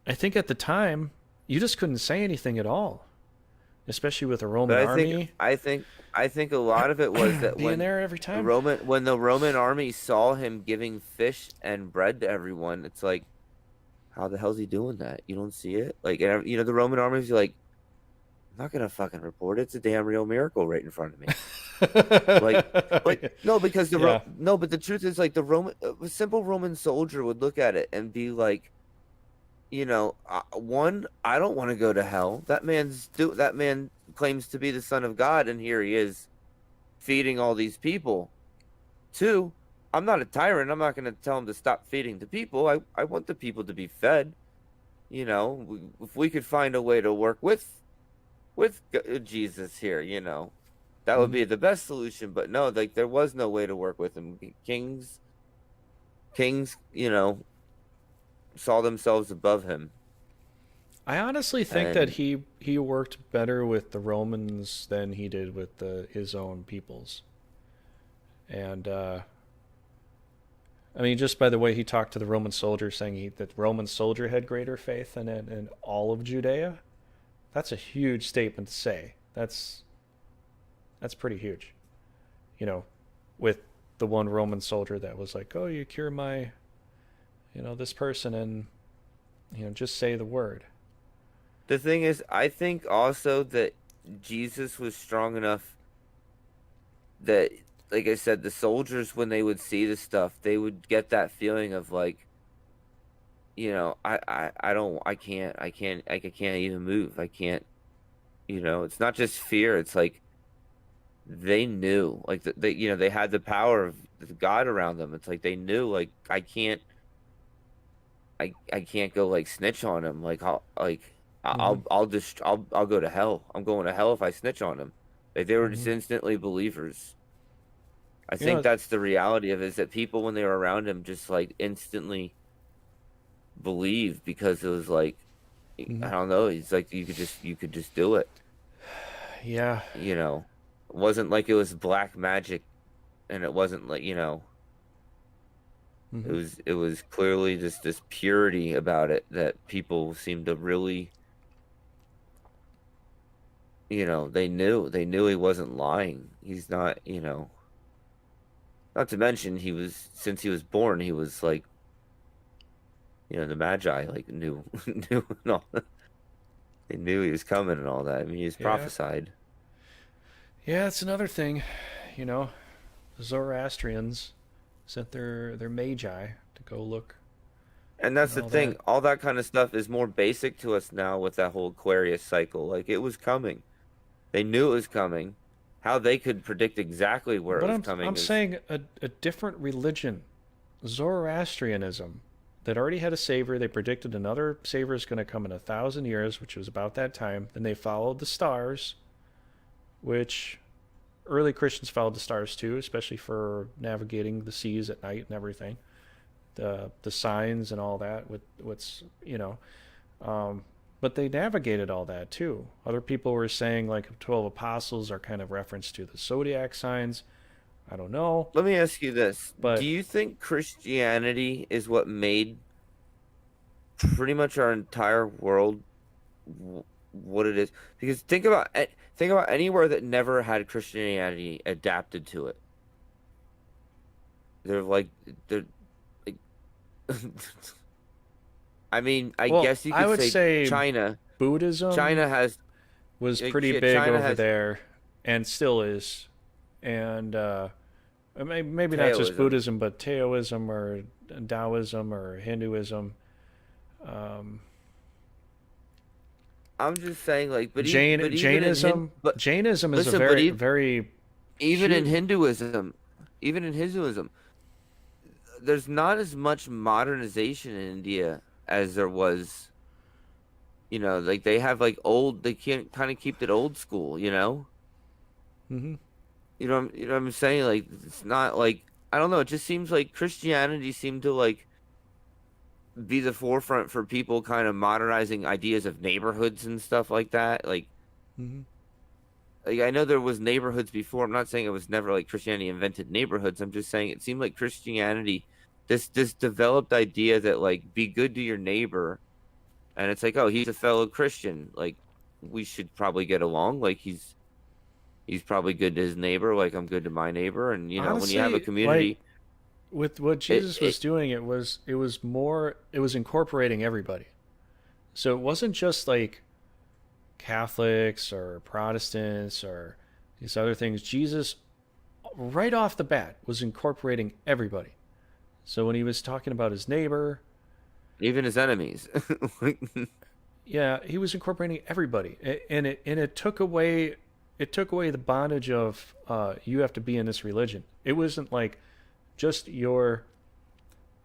I think at the time you just couldn't say anything at all, especially with a But Roman army I think a lot of it was that being there every time. when the Roman army saw him giving fish and bread to everyone, it's like, how the hell's he doing that? You don't see it, like, and, you know, the Roman army's like, I'm not gonna fucking report it. It's a damn real miracle right in front of me. Like, but no, because Yeah. no, but the truth is, like, a simple Roman soldier would look at it and be like, you know, one, I don't want to go to hell. That man claims to be the son of God, and here he is feeding all these people. Two, I'm not a tyrant. I'm not going to tell him to stop feeding the people. I want the people to be fed. You know, if we could find a way to work with Jesus here, you know, that would Mm-hmm. be the best solution. But no, like there was no way to work with him. Kings, you know, saw themselves above him. I honestly think that And he worked better with the Romans than he did with his own peoples. And I mean, just by the way he talked to the Roman soldier, saying that Roman soldier had greater faith than in all of Judea. That's a huge statement to say. That's pretty huge. You know, with the one Roman soldier that was like, "Oh, you cure my, this person, and just say the word." the thing is, I think also that Jesus was strong enough that, like I said, the soldiers, when they would see the stuff, they would get that feeling of like, you know, I don't, I can't even move. I can't, you know, it's not just fear. It's like they knew, like they, you know, they had the power of God around them. It's like they knew, like I can't go like snitch on him. Like Mm-hmm. I'll go to hell. I'm going to hell if I snitch on him. Like they were Mm-hmm. just instantly believers. I You think know, that's the reality of it, is that people, when they were around him, just like instantly believe, because it was like, mm-hmm. I don't know. It's like you could just do it. Yeah. You know, it wasn't like it was black magic, and it wasn't like, Hmm. it was clearly just this purity about it that people seemed to really, they knew he wasn't lying. He's not, not to mention he was, since he was born, he was like, the Magi like knew knew and all. They knew he was coming and all that. I mean, he was Yeah. prophesied. Yeah, it's another thing. You know, the Zoroastrians sent their magi to go look And that's and the all that. thing. All that kind of stuff is more basic to us now with that whole Aquarius cycle. Like it was coming. They knew it was coming. How they could predict exactly where it But was I'm coming is saying a different religion, Zoroastrianism, that already had a savior. They predicted another savior is going to come in 1,000 years, which was about that time. Then they followed the stars, which early Christians followed the stars too, especially for navigating the seas at night and everything. The signs and all that with what's um, but they navigated all that too. Other people were saying like 12 apostles are kind of reference to the zodiac signs. I don't know, Let me ask you this. Do but you think Christianity is what made pretty much our entire world what it is? Because think about anywhere that never had Christianity adapted to it. They're like they're like I mean, I well, guess you I could would say say China. Buddhism China has was like pretty yeah, big China over has there and still is, and maybe not just Taoism. Buddhism, but Taoism or Taoism or Hinduism. Um, I'm just saying, like, but even in Jainism is a listen, but very even very even in huge. Hinduism, even in Hinduism, there's not as much modernization in India as there was. Like they have like old, they can't kind of keep it old school. Hmm. You know what I'm saying? Like it's not like I don't know. It just seems like Christianity seemed to like be the forefront for people kind of modernizing ideas of neighborhoods and stuff like that. Hmm. Like I know there was neighborhoods before. I'm not saying it was never like Christianity invented neighborhoods. I'm just saying it seemed like Christianity, this developed idea that like be good to your neighbor, and it's like, oh, he's a fellow Christian. Like we should probably get along. Like he's probably good to his neighbor. Like I'm good to my neighbor. And when you have a Honestly, like community, with what it Jesus it was doing, it was incorporating everybody. So it wasn't just like Catholics or Protestants or these other things. Jesus, right off the bat, was incorporating everybody. So when he was talking about his neighbor, even his enemies. Like, yeah, he was incorporating everybody, and it took away the bondage of you have to be in this religion. It wasn't like just your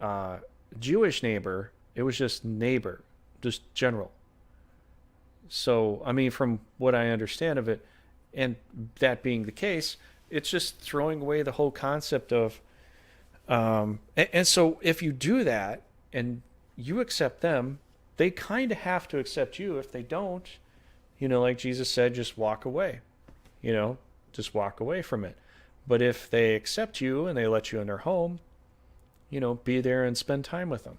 uh, Jewish neighbor. It was just neighbor, just general. So I mean, from what I understand of it, and that being the case, it's just throwing away the whole concept of and so if you do that and you accept them, they kind of have to accept you. If they don't, like Jesus said, just walk away. You know, just walk away from it. But if they accept you and they let you in their home, be there and spend time with them.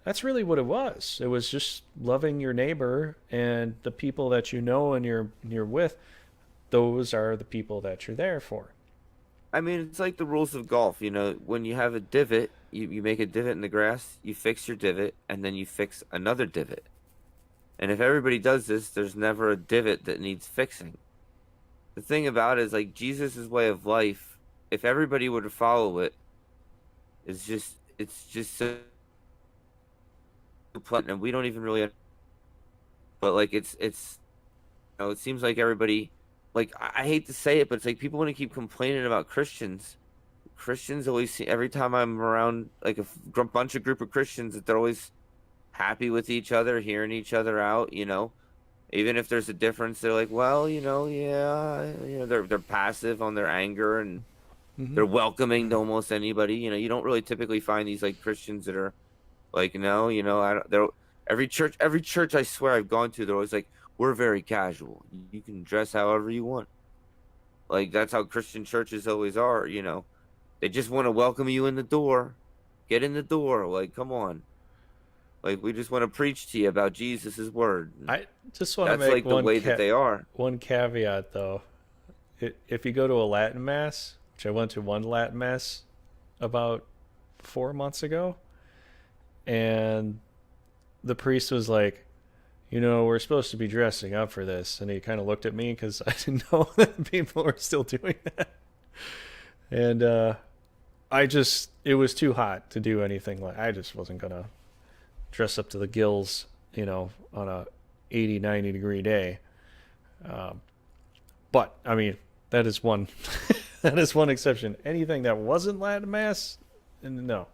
That's really what it was. It was just loving your neighbor and the people that you know and you're with. Those are the people that you're there for. I mean, it's like the rules of golf. When you have a divot, you make a divot in the grass, you fix your divot, and then you fix another divot. And if everybody does this, there's never a divot that needs fixing. The thing about it is like Jesus' way of life, if everybody were to follow it, it's just so pleasant, and we don't even really. But like it seems like everybody, like I hate to say it, but it's like people want to keep complaining about Christians. Christians always see every time I'm around like bunch of group of Christians that they're always happy with each other, hearing each other out. Even if there's a difference, they're like, well, yeah, they're passive on their anger and Hmm. they're welcoming to almost anybody. You don't really typically find these like Christians that are like, no, I don't. They're every church I swear I've gone to, they're always like, We're very casual. You can dress however you want. Like that's how Christian churches always are, you know. They just want to welcome you in the door. Get in the door. Like, come on. Like we just want to preach to you about Jesus' word. I just want to That's make like the way that they are. one caveat though. If you go to a Latin mass, which I went to one Latin mass about 4 months ago, and the priest was like, we're supposed to be dressing up for this, and he kind of looked at me because I didn't know that people were still doing that, and it was too hot to do anything like. I just wasn't gonna dress up to the gills, on a 80, 90-degree day. But I mean, that is one that is one exception. Anything that wasn't Latin mass, no.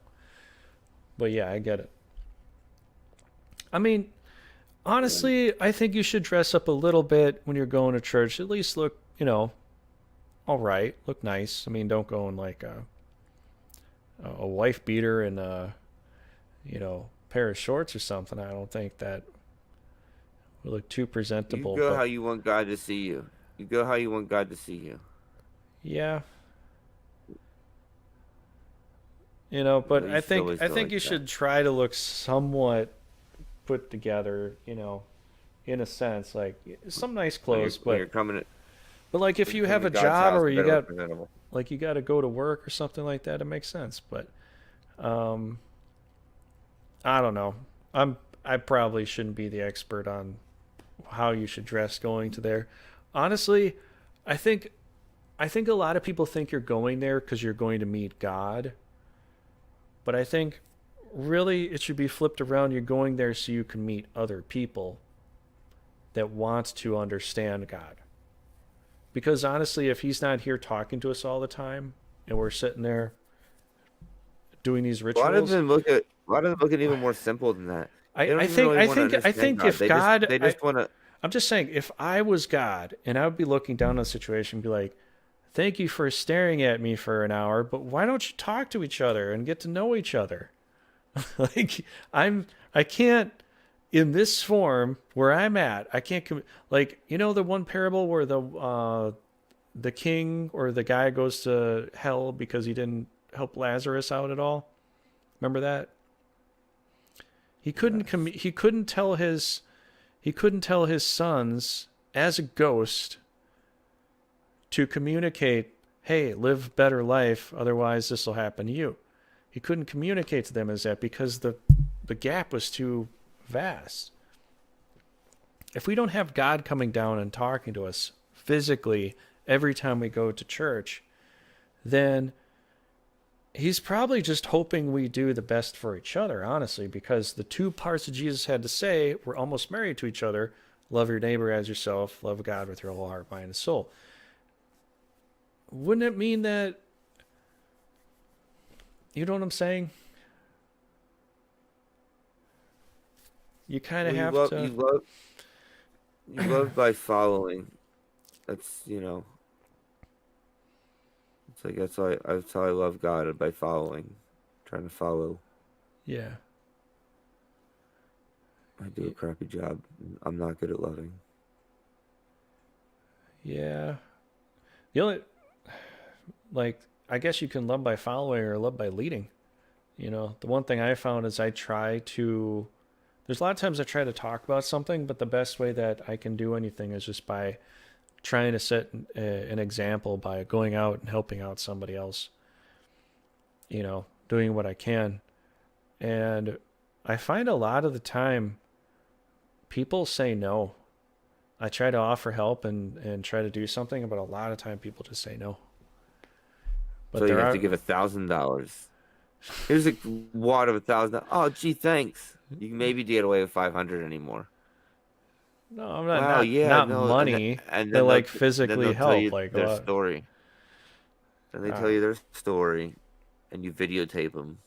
But yeah, I get it. I mean, honestly, I think you should dress up a little bit when you're going to church. At least look, all right, look nice. I mean, don't go in like a wife beater and pair of shorts or something. I don't think that would look too presentable. You go how you want God to see you. You go how you want God to see you. Yeah. But I think you should try to look somewhat put together, in a sense, like some nice clothes, when you're coming but like if you have a God's job house, or you better got look presentable. like you got to go to work or something like that, it makes sense. But I don't know. I probably shouldn't be the expert on how you should dress going to there. Honestly, I think a lot of people think you're going there because you're going to meet God. But I think really it should be flipped around. You're going there so you can meet other people that want to understand God. Because honestly, if he's not here talking to us all the time and we're sitting there doing these rituals, A lot of them look at even more simple than that. I think if God, they just want to. I'm just saying, if I was God and I would be looking down on the situation and be like, thank you for staring at me for an hour, but why don't you talk to each other and get to know each other? Like, I can't, in this form where I'm at, I can't, like, the one parable where the king or the guy goes to hell because he didn't help Lazarus out at all. Remember that? He couldn't, Yes. he couldn't tell his sons as a ghost to communicate, hey, live better life, otherwise this will happen to you. He couldn't communicate to them as that because the gap was too vast. If we don't have God coming down and talking to us physically every time we go to church, then he's probably just hoping we do the best for each other, honestly, because the two parts that Jesus had to say were almost married to each other. Love your neighbor as yourself, love God with your whole heart, mind, and soul. Wouldn't it mean that, you know what I'm saying? You kind of have to. You love by following. That's It's like that's how I love God, by following, trying to follow. Yeah. I do a crappy job. I'm not good at loving. Yeah. The only, like, I guess you can love by following or love by leading. The one thing I found is there's a lot of times I try to talk about something, but the best way that I can do anything is just by trying to set an example by going out and helping out somebody else, doing what I can. And I find a lot of the time people say no. I try to offer help and try to do something, but a lot of time people just say no. But So you have to give $1,000. Here's a wad of $1,000. Oh, gee, thanks. You can maybe get away with 500 anymore. No, I'm not. Wow, yeah, not no, money. and They then like then physically they'll tell help. you Like their story. Then they tell uh, you their story, and you videotape them.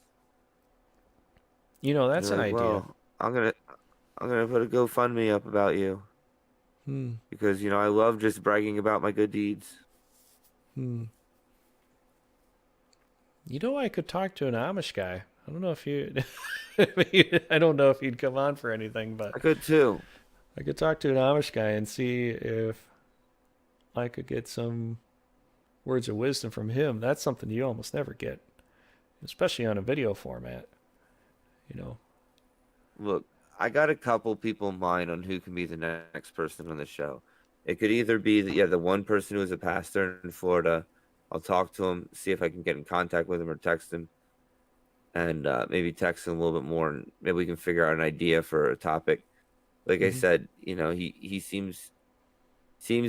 that's You're an like, idea. well, I'm gonna put a GoFundMe up about you Hmm. because I love just bragging about my good deeds. Hmm. I could talk to an Amish guy. I don't know if you. I don't know if he'd come on for anything, but I could too. I could talk to an Amish guy and see if I could get some words of wisdom from him. That's something you almost never get, especially on a video format. You know. Look, I got a couple people in mind on who can be the next person on the show. It could either be the one person who is a pastor in Florida. I'll talk to him, see if I can get in contact with him or text him, and maybe text him a little bit more, and maybe we can figure out an idea for a topic. Like I Mm-hmm. said, he seems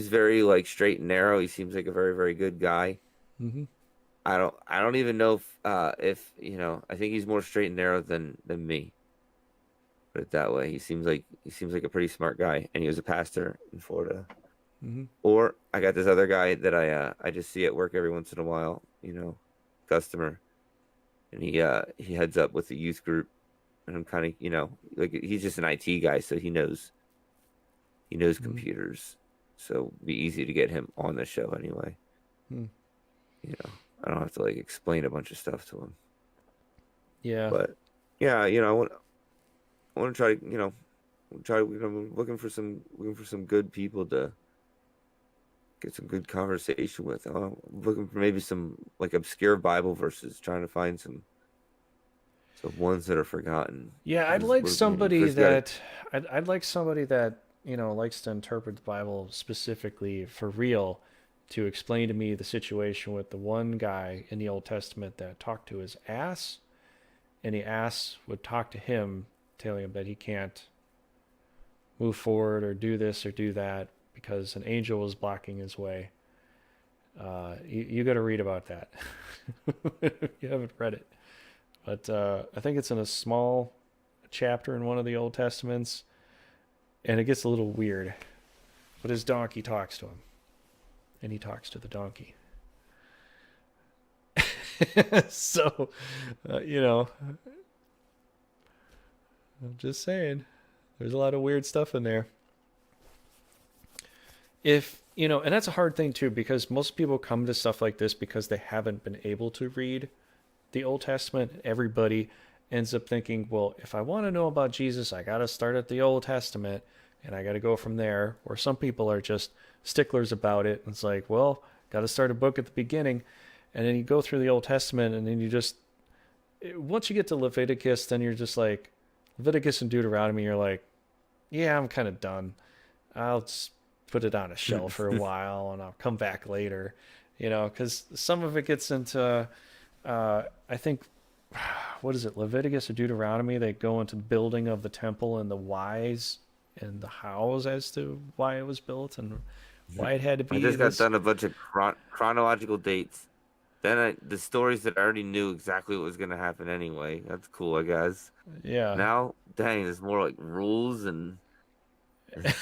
very like straight and narrow. He seems like a very very good guy. Mm-hmm. I don't even know if I think he's more straight and narrow than me. Put it that way. He seems like a pretty smart guy, and he was a pastor in Florida. Mm-hmm. Or I got this other guy that I just see at work every once in a while, customer, and he heads up with the youth group, and I'm kind of like he's just an IT guy, so he knows Mm-hmm. computers, so it'd be easy to get him on the show anyway. Mm-hmm. You know, I don't have to like explain a bunch of stuff to him, Yeah. but yeah, I want to try to looking for some good people to get some good conversation with. I'm looking for maybe some like obscure Bible verses, trying to find some ones that are forgotten. Yeah, I'd Because like when you somebody first got it, that I'd like somebody that likes to interpret the Bible specifically for real, to explain to me the situation with the one guy in the Old Testament that talked to his ass, and the ass would talk to him, telling him that he can't move forward or do this or do that because an angel was blocking his way. You got to read about that. If you haven't read it. But I think it's in a small chapter in one of the Old Testaments, and it gets a little weird. But his donkey talks to him, and he talks to the donkey. So, I'm just saying, there's a lot of weird stuff in there. And that's a hard thing too, because most people come to stuff like this because they haven't been able to read the Old Testament. Everybody ends up thinking, well, if I want to know about Jesus, I got to start at the Old Testament and I got to go from there. Or some people are just sticklers about it. It's like, well, got to start a book at the beginning. And then you go through the Old Testament, and then once you get to Leviticus, then you're just like, Leviticus and Deuteronomy, you're like, yeah, I'm kind of done. I'll just put it on a shelf for a while and I'll come back later, because some of it gets into, I think, what is it, Leviticus or Deuteronomy? They go into the building of the temple and the whys and the hows as to why it was built and why it had to I be just got this. done a bunch of chronological dates. Then the stories that I already knew exactly what was going to happen anyway. That's cool, I guess. Yeah. Now, dang, there's more like rules and a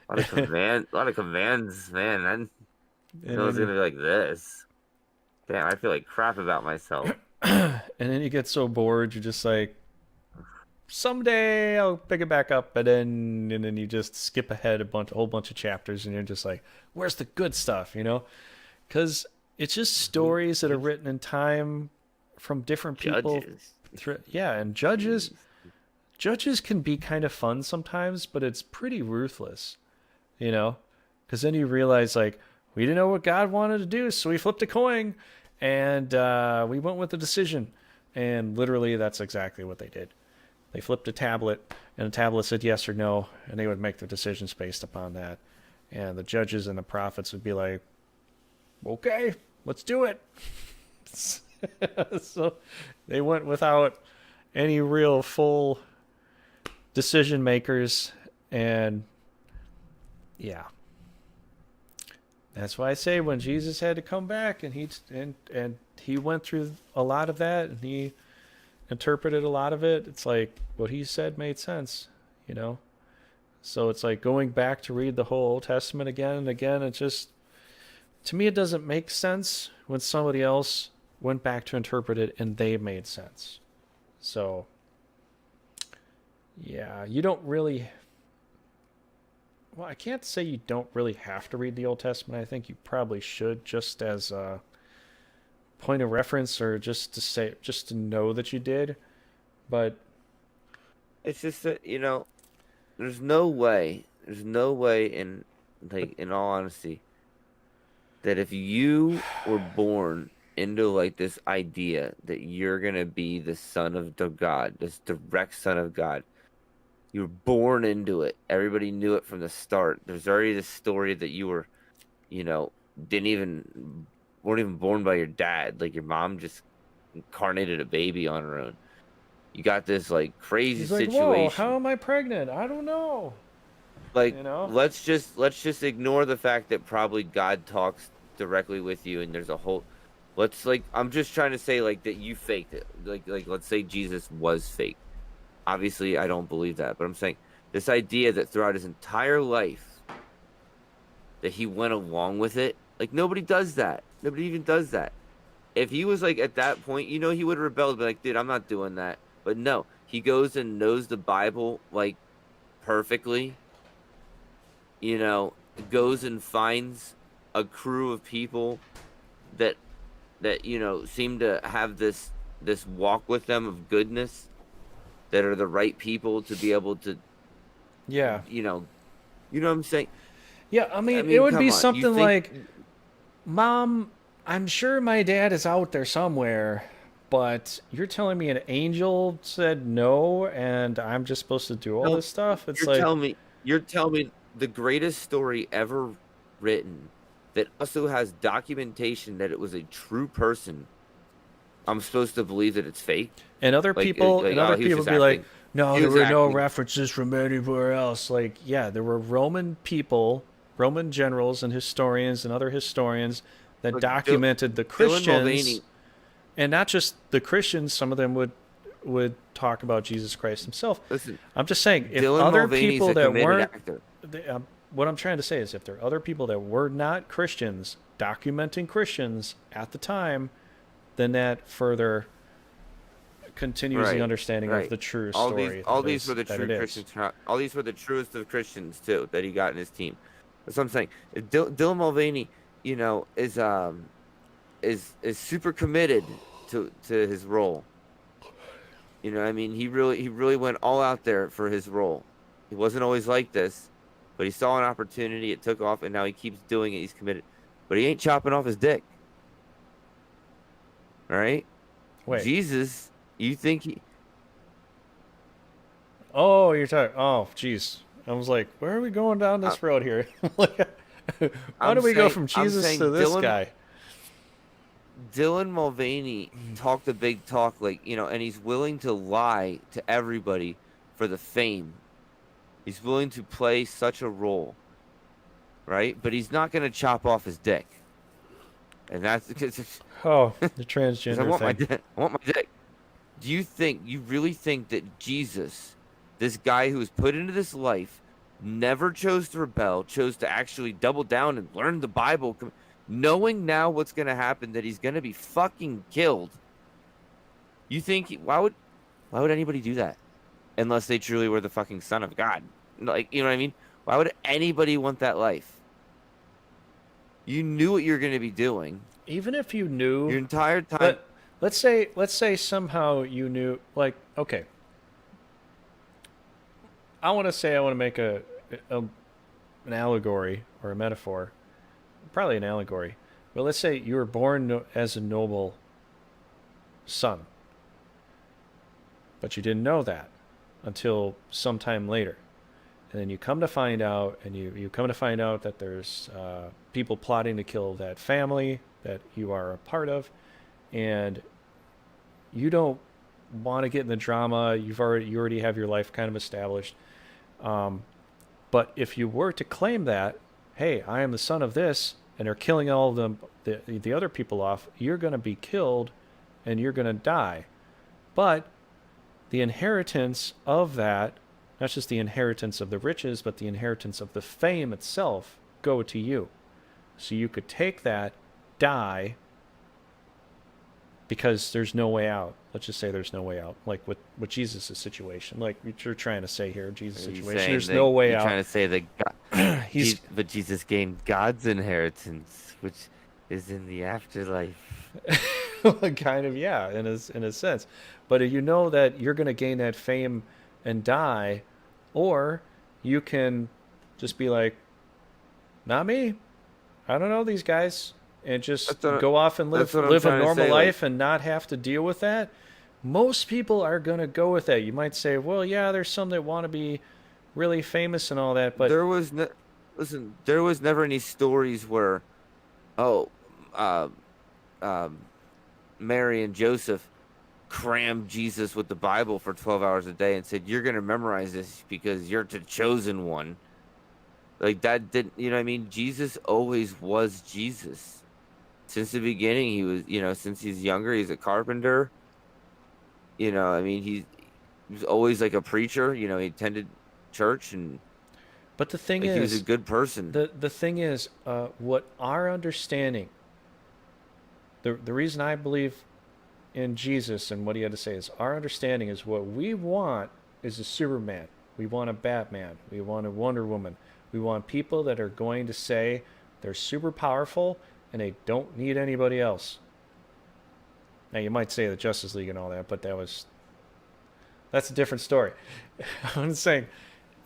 lot of commands, man. I didn't And know it was then gonna be like this. Damn, I feel like crap about myself. and then you get so bored, you're just like, someday I'll pick it back up, and then you just skip ahead a whole bunch of chapters, and you're just like, where's the good stuff, Because it's just Mhm. stories that are written in time from different people. Judges. Yeah, and judges Jeez. judges can be kind of fun sometimes, but it's pretty ruthless, you know? Because then you realize, like, we didn't know what God wanted to do, so we flipped a coin, and we went with the decision. And literally, that's exactly what they did. They flipped a tablet, and the tablet said yes or no, and they would make their decisions based upon that. And the judges and the prophets would be like, okay, let's do it. So they went without any real full decision makers, and yeah, that's why I say when Jesus had to come back, and he went through a lot of that, and he interpreted a lot of it. It's like what he said made sense, you know. So it's like going back to read the whole Old Testament again and again. It just, to me, it doesn't make sense when somebody else went back to interpret it and they made sense. So yeah, you don't really. Well, I can't say you don't really have to read the Old Testament. I think you probably should, just as a point of reference, or just to know that you did. But It's just that, there's no way there's no way in like in all honesty that if you were born into like this idea that you're gonna be the son of the God, this direct son of God, you were born into it. Everybody knew it from the start. There's already this story that you were, you know, didn't even weren't even born by your dad. Like your mom just incarnated a baby on her own. You got this like crazy He's like, whoa, how situation. am I pregnant? I don't know. Like You know? let's just ignore the fact that probably God talks directly with you and there's a whole let's like I'm just trying to say like that you faked it. Like let's say Jesus was fake. Obviously I don't believe that, but I'm saying this idea that throughout his entire life that he went along with it, like nobody does that. Nobody even does that. If he was like at that point, you know, he would have rebelled, be like, dude, I'm not doing that. But no, he goes and knows the Bible like perfectly, you know, goes and finds a crew of people that you know seem to have this walk with them of goodness that are the right people to be able to Yeah. you know what I'm saying. Yeah, I I mean, it mean, would be come on, you something think like, Mom, I'm sure my dad is out there somewhere, but you're telling me an angel said no and I'm just supposed to do all no, this stuff? It's you're like, telling me you're telling me the greatest story ever written that also has documentation that it was a true person. I'm supposed to believe that it's fake. and Oh, other he was people just be like, acting. no, He there was were no acting. references from anywhere else. Like, yeah, there were Roman people, Roman generals and historians and other historians that Look, documented the Dylan Christians, Mulvaney. and not just the Christians. Some of them would talk about Jesus Christ himself. Listen, I'm just saying, if Dylan other Mulvaney's people a that committed weren't, actor. what I'm trying to say is, if there are other people that were not Christians documenting Christians at the time, then that further continues the Right, understanding of right. the true All story all these were the that true it is. Christians. All these were the truest of Christians too that he got in his team. That's what I'm saying. Dylan Mulvaney, you know, is super committed to his role. You know, I mean, he really went all out there for his role. He wasn't always like this, but he saw an opportunity, it took off, and now he keeps doing it. He's committed, but he ain't chopping off his dick. All right, Wait. Jesus, you think he? Oh, you're talking. Oh, jeez. I was like, where are we going down I, this road here? Like, why I'm do we go saying, from I'm Jesus to saying this guy? Dylan Mulvaney talked the big talk, like you know, and he's willing to lie to everybody for the fame. He's willing to play such a role, right? But he's not going to chop off his dick, and that's because Oh, the I transgender want my thing. dick. I want my dick. You really think that Jesus, this guy who was put into this life, never chose to rebel, chose to actually double down and learn the Bible, knowing now what's going to happen, that he's going to be fucking killed? You think why would anybody do that unless they truly were the fucking son of God? Like, you know what I mean? Why would anybody want that life? You knew what you're going to be doing Even if you knew, your entire time. let let's say somehow you knew. Like, okay, I want to make a an allegory or a metaphor, probably an allegory. But let's say you were born as a noble son, but you didn't know that until sometime later. And then you come to find out, and you come to find out that there's people plotting to kill that family that you are a part of, and you don't want to get in the drama. You already have your life kind of established. Um, but if you were to claim that, hey, I am the son of this, and they're killing all of the other people off, you're going to be killed, and you're going to die. But the inheritance of that, not just the inheritance of the riches, but the inheritance of the fame itself, go to you. So you could take that, die, because there's no way out. Let's just say there's no way out. Like with Jesus' situation, like what you're trying to say here, Jesus' Are you situation, saying there's that no way you're out. trying to say that He's But Jesus gained God's inheritance, which is in the afterlife. kind of, yeah, in a sense. But you know that you're going to gain that fame and die, or you can Just be like, not me. I don't know these guys, and just That's what go off and that's live what I'm live a trying to normal say. Like life and not have to deal with that. Most people are gonna go with that. You might say, well, yeah, there's some that want to be really famous and all that, but there was no, listen, there was never any stories where oh, um, um, Mary and Joseph crammed Jesus with the Bible for 12 hours a day and said, "You're gonna memorize this because you're the chosen one." Like that didn't, you know what I mean? Jesus always was Jesus. Since the beginning, he was, since he's younger, he's a carpenter. I mean, he was always like a preacher, he attended church and the thing like he was a is, good person. the thing is, what our understanding, the reason I believe in Jesus and what he had to say is our understanding is what we want is a Superman. We want a Batman. We want a Wonder Woman. We want people that are going to say they're super powerful and they don't need anybody else. Now you might say the Justice League and all that, but that's a different story. I'm saying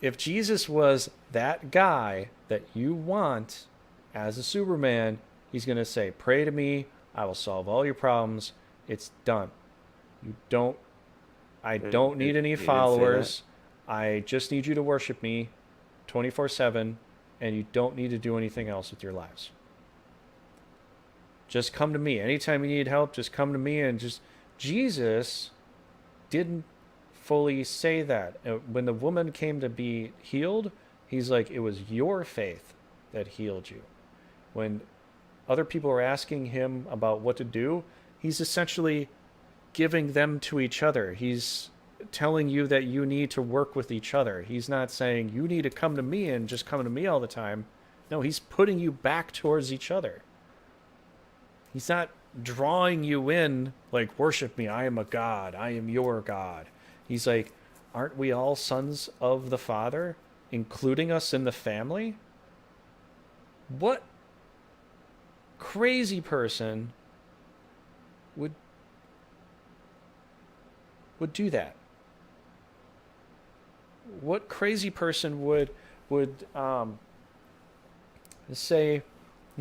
if Jesus was that guy that you want as a Superman, he's going to say, "Pray to me, I will solve all your problems. It's done. You don't I don't need any He didn't say that. followers. I just need you to worship me 24/7 and you don't need to do anything else with your lives. Just come to me. Anytime you need help, just come to me." And just Jesus didn't fully say that. When the woman came to be healed, he's like, it was your faith that healed you. When other people are asking him about what to do, he's essentially giving them to each other. He's telling you that you need to work with each other. He's not saying you need to come to me and just come to me all the time. No, he's putting you back towards each other. He's not drawing you in like, worship me, I am a god, I am your god. He's like, aren't we all sons of the Father, including us in the family? What crazy person would do that? What crazy person would say,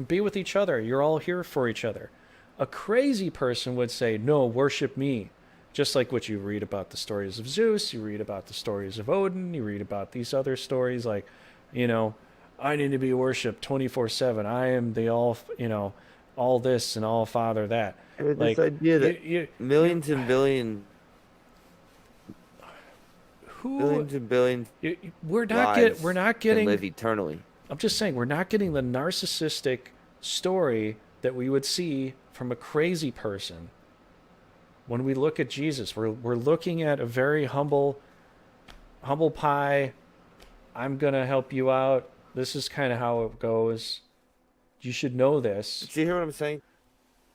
be with each other, you're all here for each other? A crazy person would say, no, worship me. Just like what you read about the stories of Zeus, you read about the stories of Odin, you read about these other stories like, you know, I need to be worshipped 24/7. I am the all this and all Father that. This Like, idea that you millions and who, billions and billions we're lives not can getting. live eternally. I'm just saying we're not getting the narcissistic story that we would see from a crazy person. When we look at Jesus, we're looking at a very humble pie. I'm gonna help you out. This is kind of how it goes. You should know this. See, hear what I'm saying?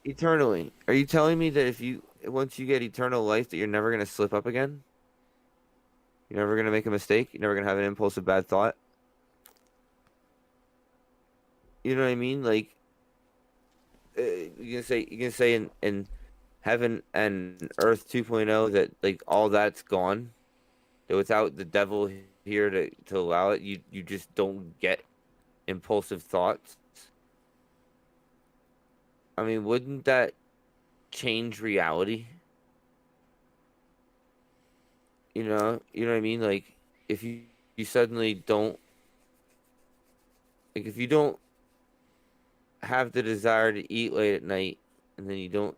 Eternally. Are you telling me that once you get eternal life, that you're never gonna slip up again? You're never gonna make a mistake? You're never gonna have an impulsive bad thought? You know what I mean? Like, you can say in Heaven and Earth 2.0 that like all that's gone. That without the devil here to allow it, you just don't get impulsive thoughts. I mean, wouldn't that change reality? You know what I mean? Like if you suddenly don't if you don't have the desire to eat late at night and then you don't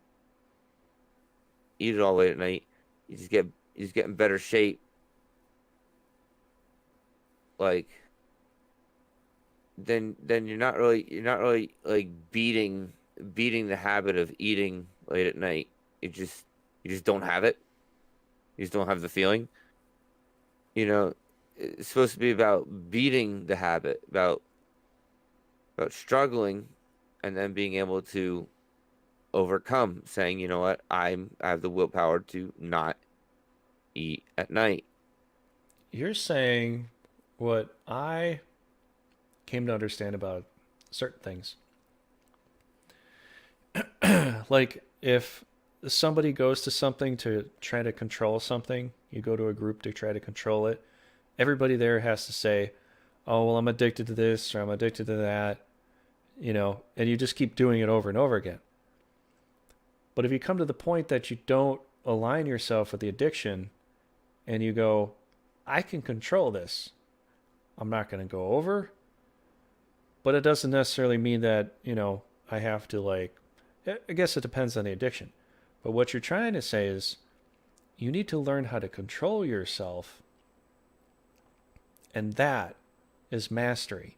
eat it all late at night, you just get in better shape. Like then you're not really like beating the habit of eating late at night. You just don't have it. You just don't have the feeling. You know, it's supposed to be about beating the habit, about struggling and then being able to overcome, saying, you know what, I have the willpower to not eat at night. You're saying what I came to understand about certain things. Like if somebody goes to something to try to control something, you go to a group to try to control it, everybody there has to say, oh, well, I'm addicted to this or I'm addicted to that, and you just keep doing it over and over again. But if you come to the point that you don't align yourself with the addiction and you go, I can control this, I'm not going to go over, but it doesn't necessarily mean that, I have to like, I guess it depends on the addiction. But what you're trying to say is you need to learn how to control yourself, and that is mastery.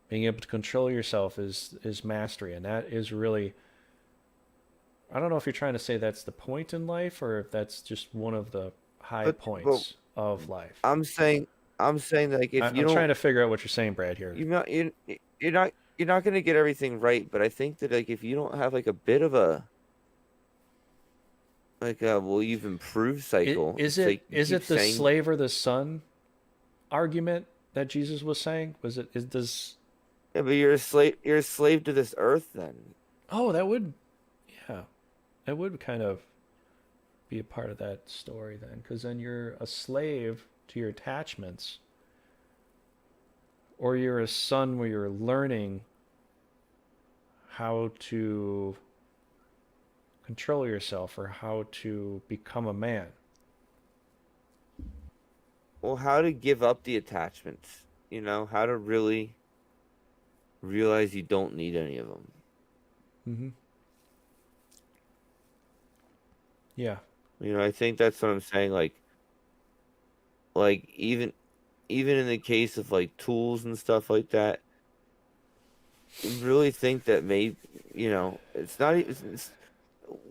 Being able to control yourself is mastery, and that is really, I don't know if you're trying to say that's the point in life or if that's just one of the high But points of life. I'm saying that like if you I'm trying don't, to figure out what you're saying, Brad, here. you're not gonna get everything right. But I think that like if you don't have like a bit of a well, you've improved cycle. Is It's it like you is keep it the saying, slave or the son argument that Jesus was saying? Was it is this? yeah, but you're a slave. You're a slave to this earth. Then Oh, that would, yeah, that would kind of be a part of that story then, because then you're a slave to your attachments, or you're a son where you're learning how to control yourself or how to become a man. well, how to give up the attachments? You know how to really realize you don't need any of them. Mm-hmm. Yeah. You know, I think that's what I'm saying. Like even in the case of like tools and stuff like that, I really think that maybe it's not.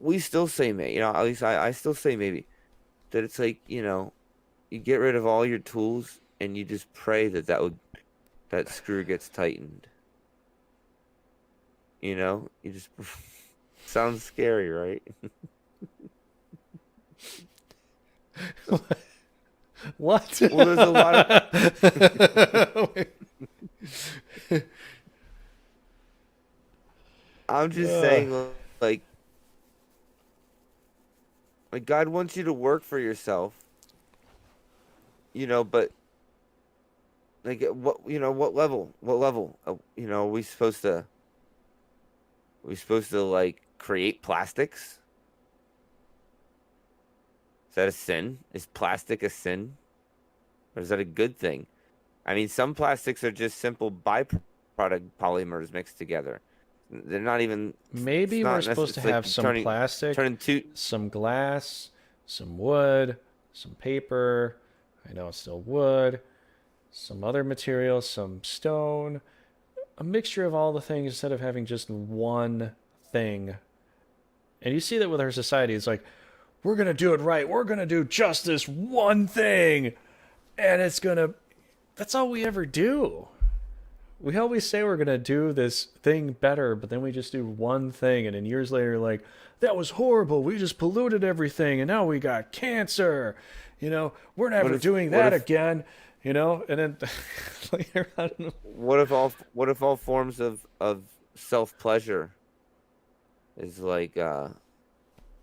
We still say maybe. At least I still say maybe that it's like you get rid of all your tools and you just pray that screw gets tightened. You just sounds scary, right? What? Well, there's a lot of. I'm just uh, saying, like, God wants you to work for yourself, but like, at what level? What level? Are we supposed to like create plastics? Is that a sin? Is plastic a sin, or is that a good thing? I mean, some plastics are just simple byproduct polymers mixed together. They're not even. It's maybe we're not supposed necessarily. to It's like have some plastic, turning two. some glass, some wood, some paper. I know it's still wood, some other materials, some stone, a mixture of all the things instead of having just one thing. And you see that with our society. It's like, we're going to do it right. We're going to do just this one thing. And it's going to, that's all we ever do. We always say we're going to do this thing better, but then we just do one thing. And then years later, like, that was horrible. We just polluted everything. And now we got cancer. We're never doing What that if again. And then later on, what if all forms of self pleasure is like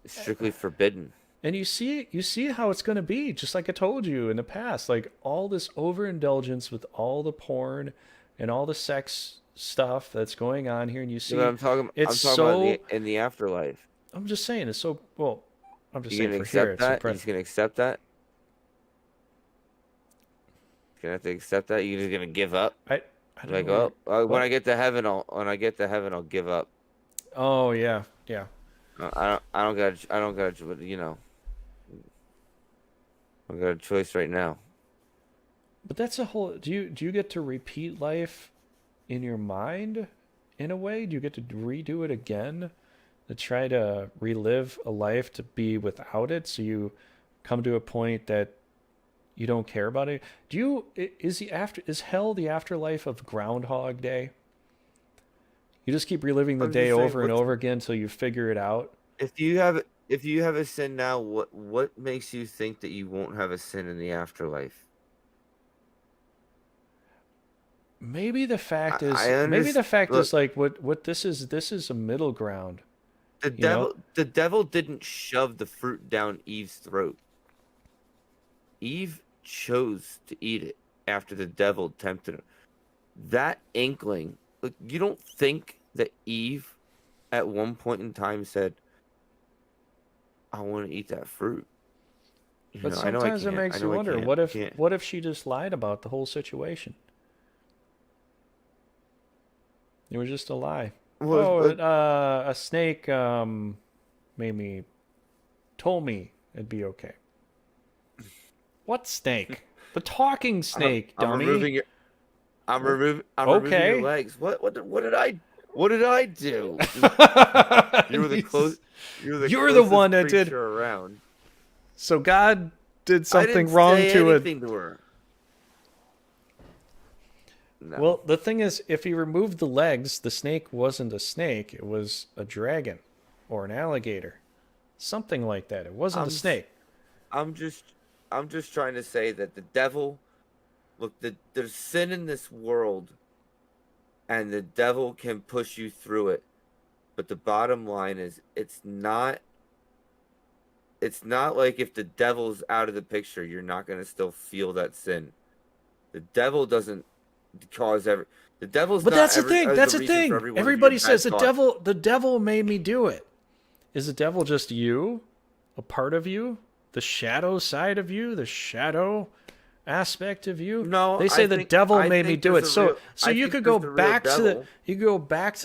strictly forbidden? and you see how it's going to be, just like I told you in the past, like all this overindulgence with all the porn and all the sex stuff that's going on here, and you Yeah, but see it's I'm talking about so, in the afterlife. I'm just saying it's so, well, I'm just You saying gonna for here accept it's so that? You just gonna accept that? You gonna have to accept that? You just gonna give up? I don't know Like, where oh, when what. I get to heaven, I'll give up. Oh yeah, yeah. I don't got, I got a choice right now. But that's a whole, do you get to repeat life in your mind in a way? Do you get to redo it again to try to relive a life to be without it, so you come to a point that you don't care about it? Is hell the afterlife of Groundhog Day? You just keep reliving the I'm day just saying, over and over again until you figure it out. if you have a sin now, what makes you think that you won't have a sin in the afterlife? Maybe the fact Look, is like what this is a middle ground, you know? the devil didn't shove the fruit down Eve's throat. Eve chose to eat it. after the devil tempted her. That inkling, like, you don't think that Eve at one point in time said, I want to eat that fruit. But I know I sometimes it can't. I makes you know I wonder, can't. I can't. what if she just lied about the whole situation? It was just a lie. Well, Oh, but a snake made me told me it'd be okay. What snake? The talking snake, I'm dummy. removing your. I'm removing your Okay. legs. What did I do? You were the close. You were the You're the one closest that did. creature around. So God did I didn't something wrong say to it. anything to her. No. Well, the thing is, if he removed the legs, the snake wasn't a snake. It was a dragon or an alligator. Something like that. It wasn't a I'm snake. I'm just I'm just trying to say that the devil, look, there's sin in this world, and the devil can push you through it. But the bottom line is, it's not like if the devil's out of the picture, you're not going to still feel that sin. The devil doesn't cause every. The devil's But not that's the thing. the That's the reason for thing. every one of your Everybody bad says thoughts. the devil made me do it. Is the devil just you? A part of you? The shadow side of you? The shadow aspect of you? No, They say devil I made me think do it. there's a real. So I you think could there's go the real back to devil.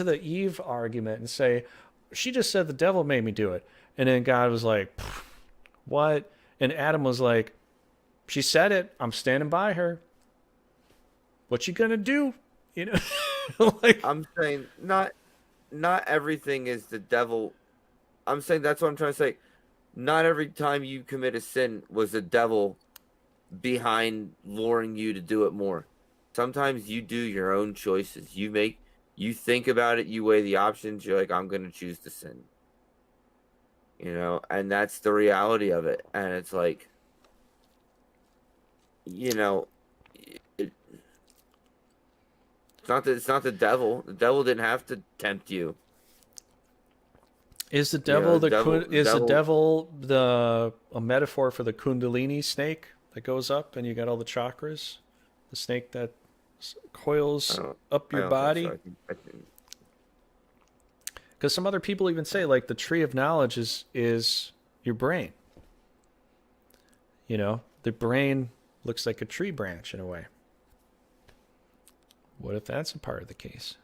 the Eve argument and say she just said the devil made me do it. And then God was like, "What?" And Adam was like, "She said it. I'm standing by her. What you going to do?" You know? like I'm saying not everything is the devil. I'm saying that's what I'm trying to say. Not every time you commit a sin was the devil behind luring you to do it more. Sometimes you do your own choices. You think about it, you weigh the options, you're like, I'm gonna choose to sin. And that's the reality of it. And it's like, you know, it, it's not the devil. The devil didn't have to tempt you. Is the You know, devil the devil the is the devil devil a metaphor for the Kundalini snake that goes up and you got all the chakras? The snake that I coils don't up I your don't think so. body? Because some other people even say like the tree of knowledge is your brain. The brain looks like a tree branch in a way. What if that's a part of the case?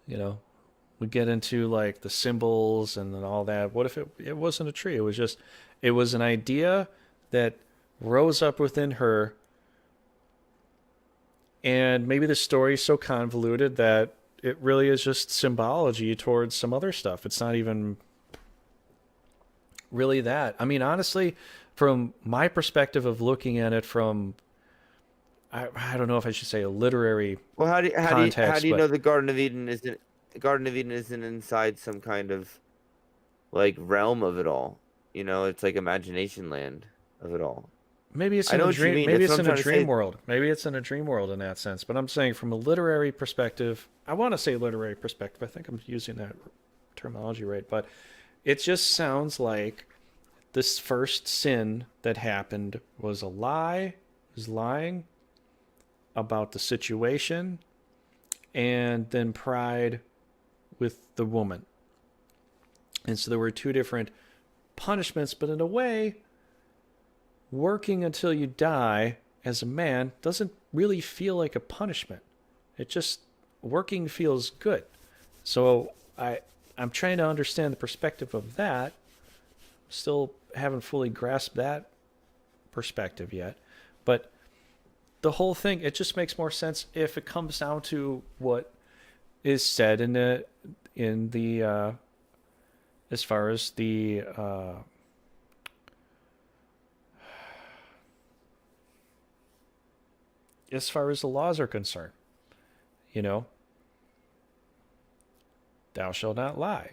We get into like the symbols and then all that. What if it wasn't a tree? It was an idea that rose up within her, and maybe the story is so convoluted that it really is just symbology towards some other stuff. It's not even really that. I mean, honestly, from my perspective of looking at it from, I don't know if I should say a literary Well, how context, do you but know the Garden of Eden isn't inside some kind of like realm of it all? It's like imagination land of it all. maybe it's I in know a what you dream. mean. Maybe That's what it's I'm in a trying to dream say. world. Maybe it's in a dream world in that sense. But I'm saying from a literary perspective, I want to say literary perspective. I think I'm using that terminology right, but it just sounds like this first sin that happened was a lie, was lying about the situation, and then pride with the woman. And so there were two different punishments, but in a way, working until you die as a man doesn't really feel like a punishment. It just working feels good. So I'm trying to understand the perspective of that. Still haven't fully grasped that perspective yet. But the whole thing, it just makes more sense if it comes down to what is said in the as far as the as far as the laws are concerned. You know, thou shalt not lie.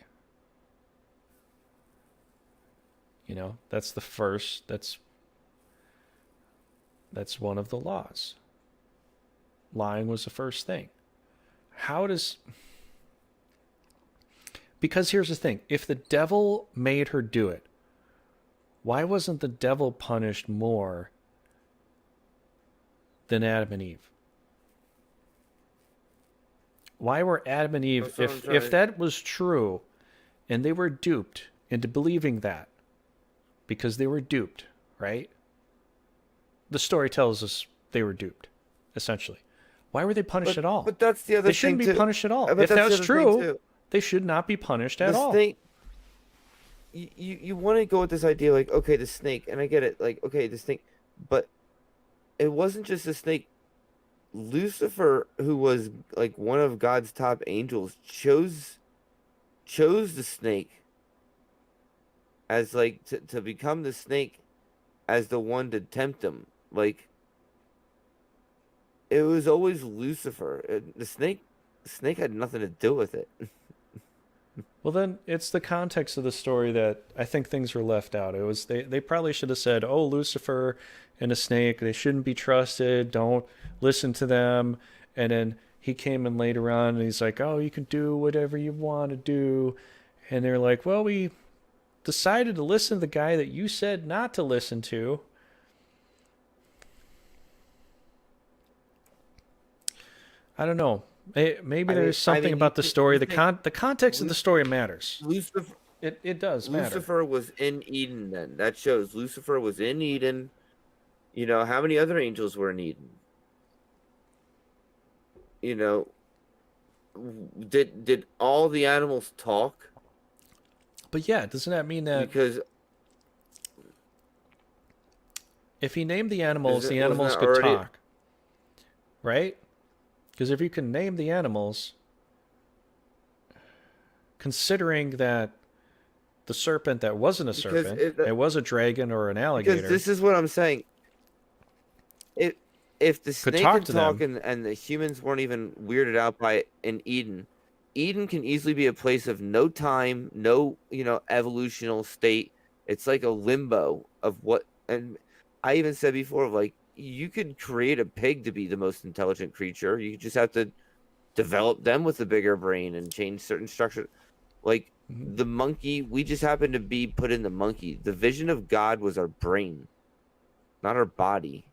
That's the first. That's one of the laws. Lying was the first thing. How does... Because here's the thing. If the devil made her do it, why wasn't the devil punished more than Adam and Eve? Why were Adam and Eve, That's what I'm trying if to. that was true, and they were duped into believing that because they were duped, right? The story tells us they were duped, essentially. Why were they punished But at all? but that's the They other thing shouldn't be too. punished at all. But If that's the that's other thing true, too. they should not be punished The at all. snake. You want to go with this idea like, okay, the snake, and I get it, like, okay, the snake, but it wasn't just the snake. Lucifer, who was like one of God's top angels, chose the snake as like to become the snake as the one to tempt him. Like it was always Lucifer. The snake had nothing to do with it. Well, then it's the context of the story that I think things were left out. It was they probably should have said, "Oh, Lucifer and a snake, they shouldn't be trusted. Don't listen to them." And then he came in later on and he's like, "Oh, you can do whatever you want to do." And they're like, "Well, we decided to listen to the guy that you said not to listen to." I don't know. Maybe there's something about the story. The context of the story matters. Lucifer It does matter. Lucifer was in Eden then. That shows Lucifer was in Eden. You know, how many other angels were in Eden? You know, did all the animals talk? But yeah, doesn't that mean that Because if he named the animals, the wasn't animals that could already? talk, right? Because if you can name the animals, considering that the serpent that wasn't a Because serpent, it, it was a dragon or an because alligator, this is what I'm saying. If the could snake talk could to talk them. and the humans weren't even weirded out by it in Eden, Eden can easily be a place of no time, no, evolutional state. It's like a limbo of what, and I even said before, like, you could create a pig to be the most intelligent creature. You just have to develop them with a bigger brain and change certain structure. Like Mhm. the monkey, we just happened to be put in the monkey. The vision of God was our brain, not our body.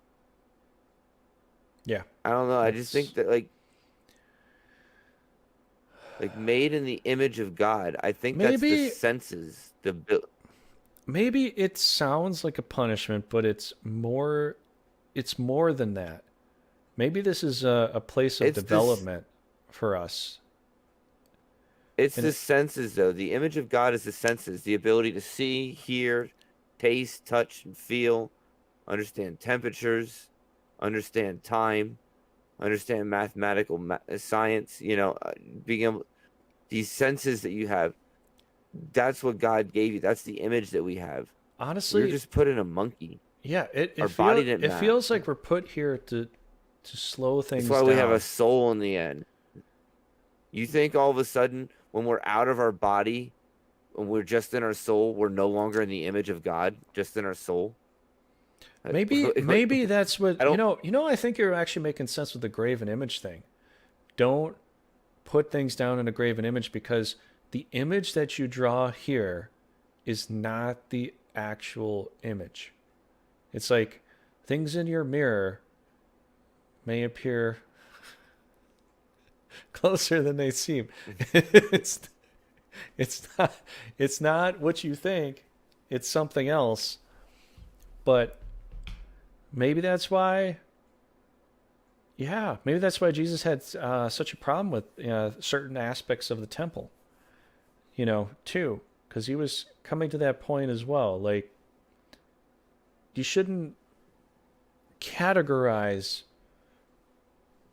Yeah, I don't know. I just that's think that like made in the image of God. I think that's the maybe senses. maybe it sounds like a punishment, but it's more than that. Maybe this is a place of It's this. development for us. It's And the senses, though. The image of God is the senses, the ability to see, hear, taste, touch, and feel, understand temperatures, understand time, understand mathematical science. Being able these senses that you have. That's what God gave you. That's the image that we have. We were honestly, just put in a monkey. yeah, Our body didn't it feels like matter. we're put here to slow That's things why we have a down. soul in the end. You think all of a sudden, when we're out of our body, when we're just in our soul, we're no longer in the image of God, just in our soul? Like, Maybe that's I what don't. I think you're actually making sense with the graven image thing. Don't put things down in a graven image because the image that you draw here is not the actual image. It's like things in your mirror may appear closer than they seem. it's it's not what you think. It's something else. But maybe that's why. Yeah, maybe that's why Jesus had such a problem with certain aspects of the temple. Too, because he was coming to that point as well. Like you shouldn't categorize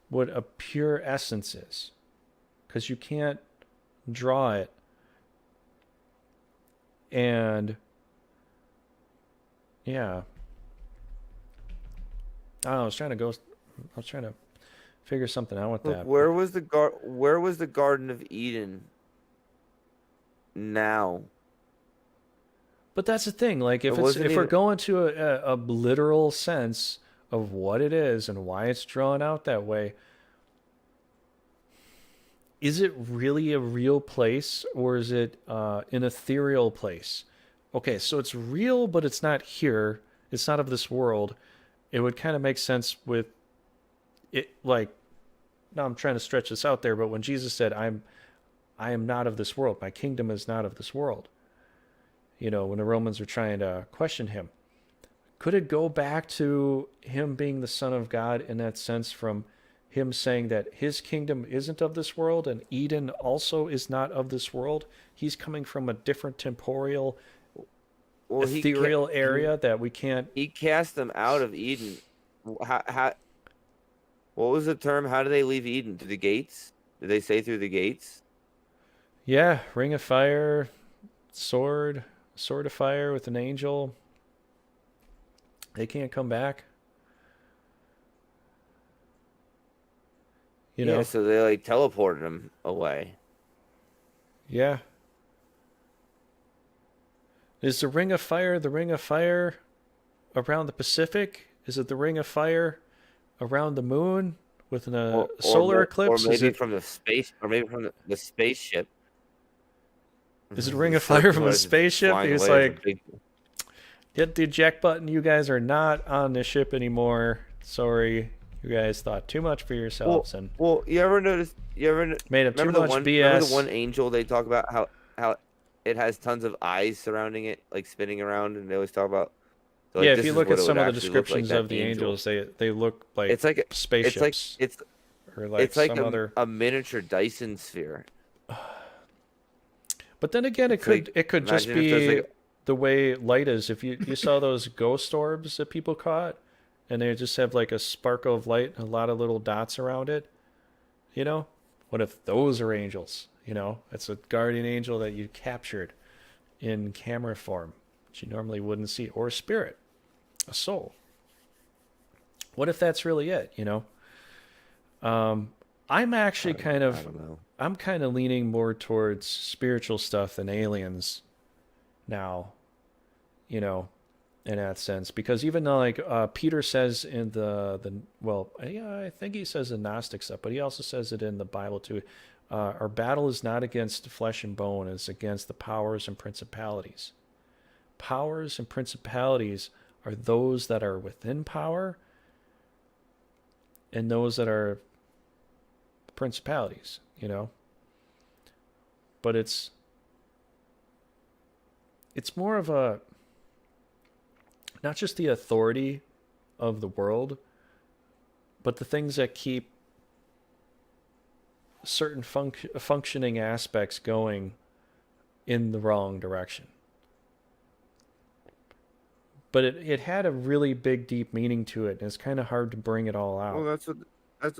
what a pure essence is, because you can't draw it. And yeah, I don't know, I was trying to figure something out with Look, that. But where was the Garden of Eden now? that's the thing. Like It wasn't if we're even. going to a literal sense of what it is and why it's drawn out that way, is it really a real place or is it an ethereal place? Okay, so it's real, but it's not here. It's not of this world. It would kind of make sense with it like now I'm trying to stretch this out there, but when Jesus said, I am not of this world, my kingdom is not of this world, when the Romans were trying to question him, could it go back to him being the Son of God in that sense, from him saying that his kingdom isn't of this world and Eden also is not of this world? He's coming from a different temporal, Well, ethereal area that we can't. he cast them out of Eden. How what was the term? How do they leave Eden? Through the gates? Did they say through the gates? Yeah, ring of fire, sword of fire with an angel. They can't come back. Yeah, so they like teleported them away. Yeah. Is the ring of fire around the Pacific? Is it the ring of fire around the moon with a solar eclipse? Or maybe from the space, or maybe from the spaceship. Is it ring of fire from a spaceship? It's like, hit the eject button. You guys are not on the ship anymore. Sorry, you guys thought too much for yourselves and you ever notice? made up too much BS. Remember the one angel they talk about how it has tons of eyes surrounding it, like spinning around, and they always talk about. So, like, yeah, if you look at some of the descriptions of the angels, they look like it's like spaceships. It's like a miniature Dyson sphere. But then again, it could just be the way light is. If you saw those ghost orbs that people caught, and they just have like a sparkle of light and a lot of little dots around it, what if those are angels? It's a guardian angel that you captured in camera form, which you normally wouldn't see, or a spirit, a soul. What if that's really it? I'm actually I'm kind of leaning more towards spiritual stuff than aliens now, in that sense, because even though Peter says in I think he says the Gnostic stuff, but he also says it in the Bible too. Our battle is not against flesh and bone; it's against the powers and principalities. Powers and principalities are those that are within power, and those that are principalities, but it's more of a, not just the authority of the world, but the things that keep certain functioning aspects going in the wrong direction. But it had a really big, deep meaning to it, and it's kind of hard to bring it all out. Well, that's what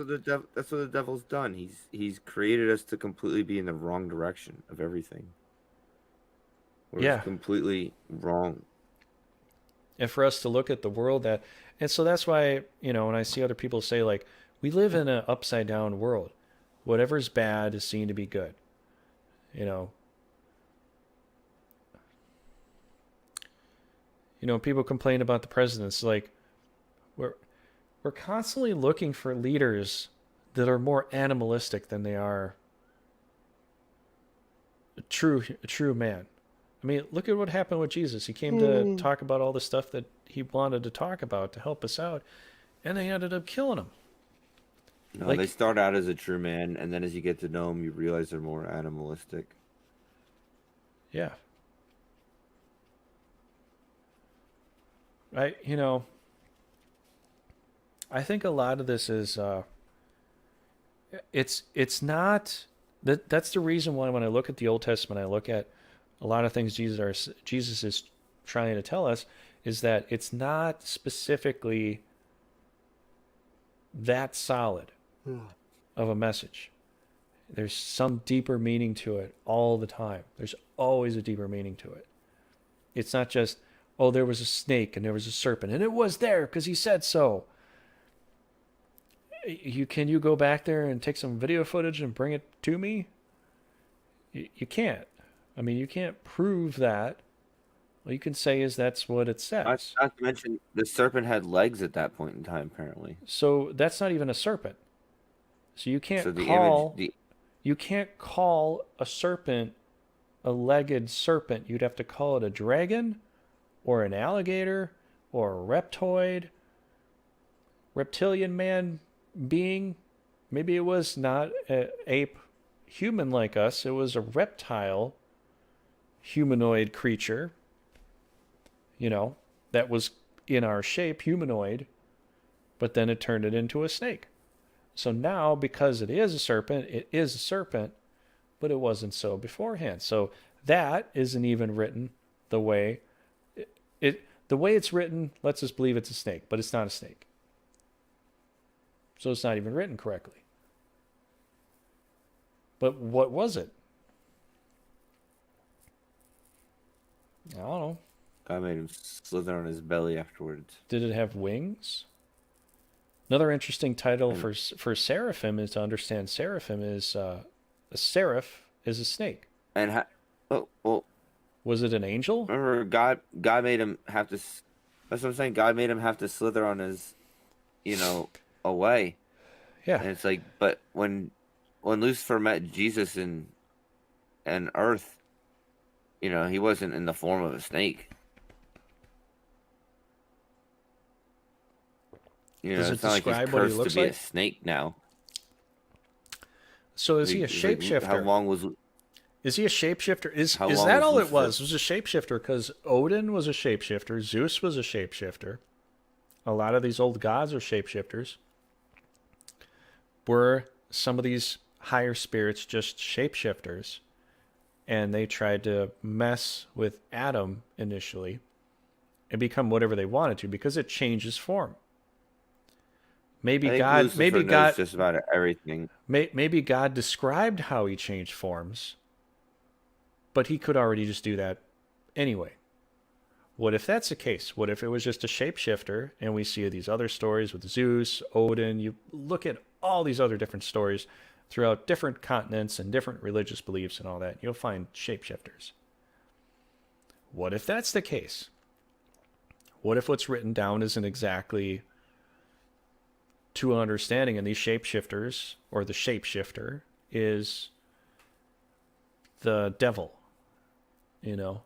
the devil's done. He's created us to completely be in the wrong direction of everything. We're completely wrong. And for us to look at the world and so that's why, when I see other people say like, we live in an upside down world. Whatever's bad is seen to be good. People complain about the presidents, like we're constantly looking for leaders that are more animalistic than they are a true man. I mean, look at what happened with Jesus. He came to talk about all the stuff that he wanted to talk about to help us out, and they ended up killing him. No, they start out as a true man, and then as you get to know them, you realize they're more animalistic. Yeah. I think a lot of this is it's not that's the reason why when I look at the Old Testament, I look at a lot of things Jesus is trying to tell us, is that it's not specifically that solid of a message. There's some deeper meaning to it all the time. There's always a deeper meaning to it. It's not just, oh, there was a snake and there was a serpent, and it was there because he said so. Can you go back there and take some video footage and bring it to me? You can't. I mean, you can't prove that. All you can say is that's what it says. Not to mention, the serpent had legs at that point in time, apparently. So that's not even a serpent. So you can't you can't call a serpent a legged serpent. You'd have to call it a dragon or an alligator or a reptoid, reptilian man, being. Maybe it was not an ape human like us. It was a reptile humanoid creature, you know, that was in our shape, humanoid, but then it turned it into a snake. So now, because it is a serpent, but it wasn't so beforehand. So that isn't even written the way the way it's written lets us believe it's a snake, but it's not a snake. So it's not even written correctly. But what was it? I don't know. God made him slither on his belly afterwards. Did it have wings? Another interesting title for seraphim is to understand seraphim is a seraph is a snake. And oh well, Was it an angel? remember God made him have to. That's what I'm saying. God made him have to slither on his, you know, away. Yeah. And it's like, but when Lucifer met Jesus in Earth, you know, he wasn't in the form of a snake. You know, Does it it's not like he's describe what he cursed looks to be like? a snake now. So is he a It's like, how shapeshifter? long was Is he a shapeshifter? how Is long that was all it Lucifer? was? It was a shapeshifter because Odin was a shapeshifter, Zeus was a shapeshifter. A lot of these old gods are shapeshifters. Were some of these higher spirits just shapeshifters? And they tried to mess with Adam initially and become whatever they wanted to because it changes form. I Maybe think God, Lucifer knows just about everything. maybe God described how he changed forms, but he could already just do that anyway. What if that's the case? What if it was just a shapeshifter and we see these other stories with Zeus, Odin? You look at all these other different stories throughout different continents and different religious beliefs and all that. You'll find shapeshifters. What if that's the case? What if what's written down isn't exactly to an understanding, and these shapeshifters or the shapeshifter is the devil, you know?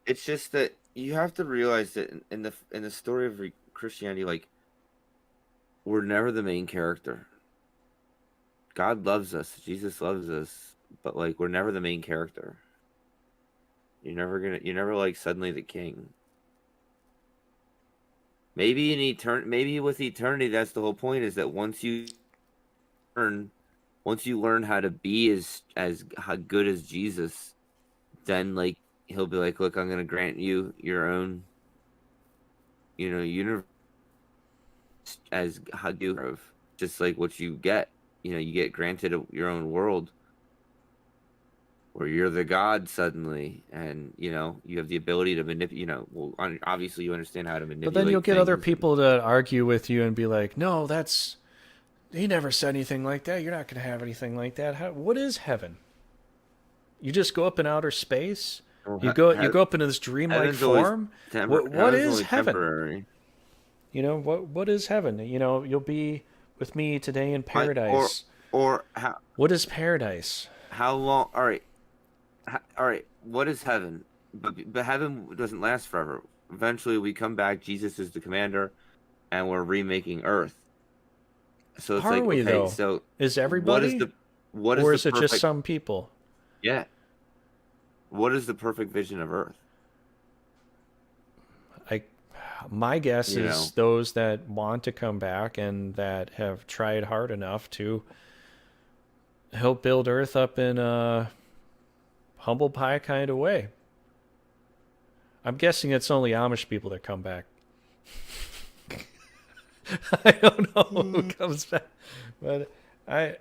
It's just that you have to realize that in the story of Christianity, like, we're never the main character. God loves us, Jesus loves us, but like we're never the main character. You're never like suddenly the king. Maybe maybe with eternity, that's the whole point. Is that once you learn how to be as how good as Jesus, then like he'll be like, look, I'm gonna grant you your own, you know, universe as how do of just like what you get. You know, you get granted your own world where you're the god suddenly, and you know you have the ability to manipulate. You know, well, obviously you understand how to But then you'll manipulate get other things. people to argue with you and be like, no, that's. He never said anything like that. You're not going to have anything like that. What is heaven? You just go up in outer space? Well, You go up into this dreamlike heaven's always form? What heaven's is only heaven? temporary. You know, what is heaven? You know, you'll be with me today in paradise. Or how What is paradise? long? All right, all right. What is heaven? But heaven doesn't last forever. Eventually, we come back. Jesus is the commander, and we're remaking Earth. So it's Are like, we okay, though? so Is what is everybody? the what is Or the is it just perfect some people? yeah? What is the perfect vision of Earth? I my guess You is know, those that want to come back and that have tried hard enough to help build Earth up in a humble pie kind of way. I'm guessing it's only Amish people that come back. I don't know who comes back, but I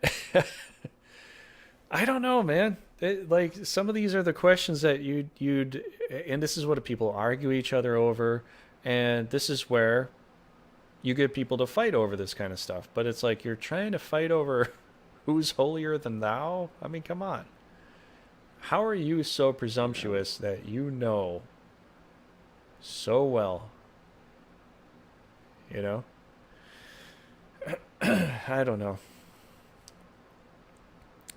I don't know, man. Like some of these are the questions that you'd and this is what people argue each other over, and this is where you get people to fight over this kind of stuff. But it's like you're trying to fight over who's holier than thou. I mean, come on. How are you so presumptuous that you know so well? You know? I don't know.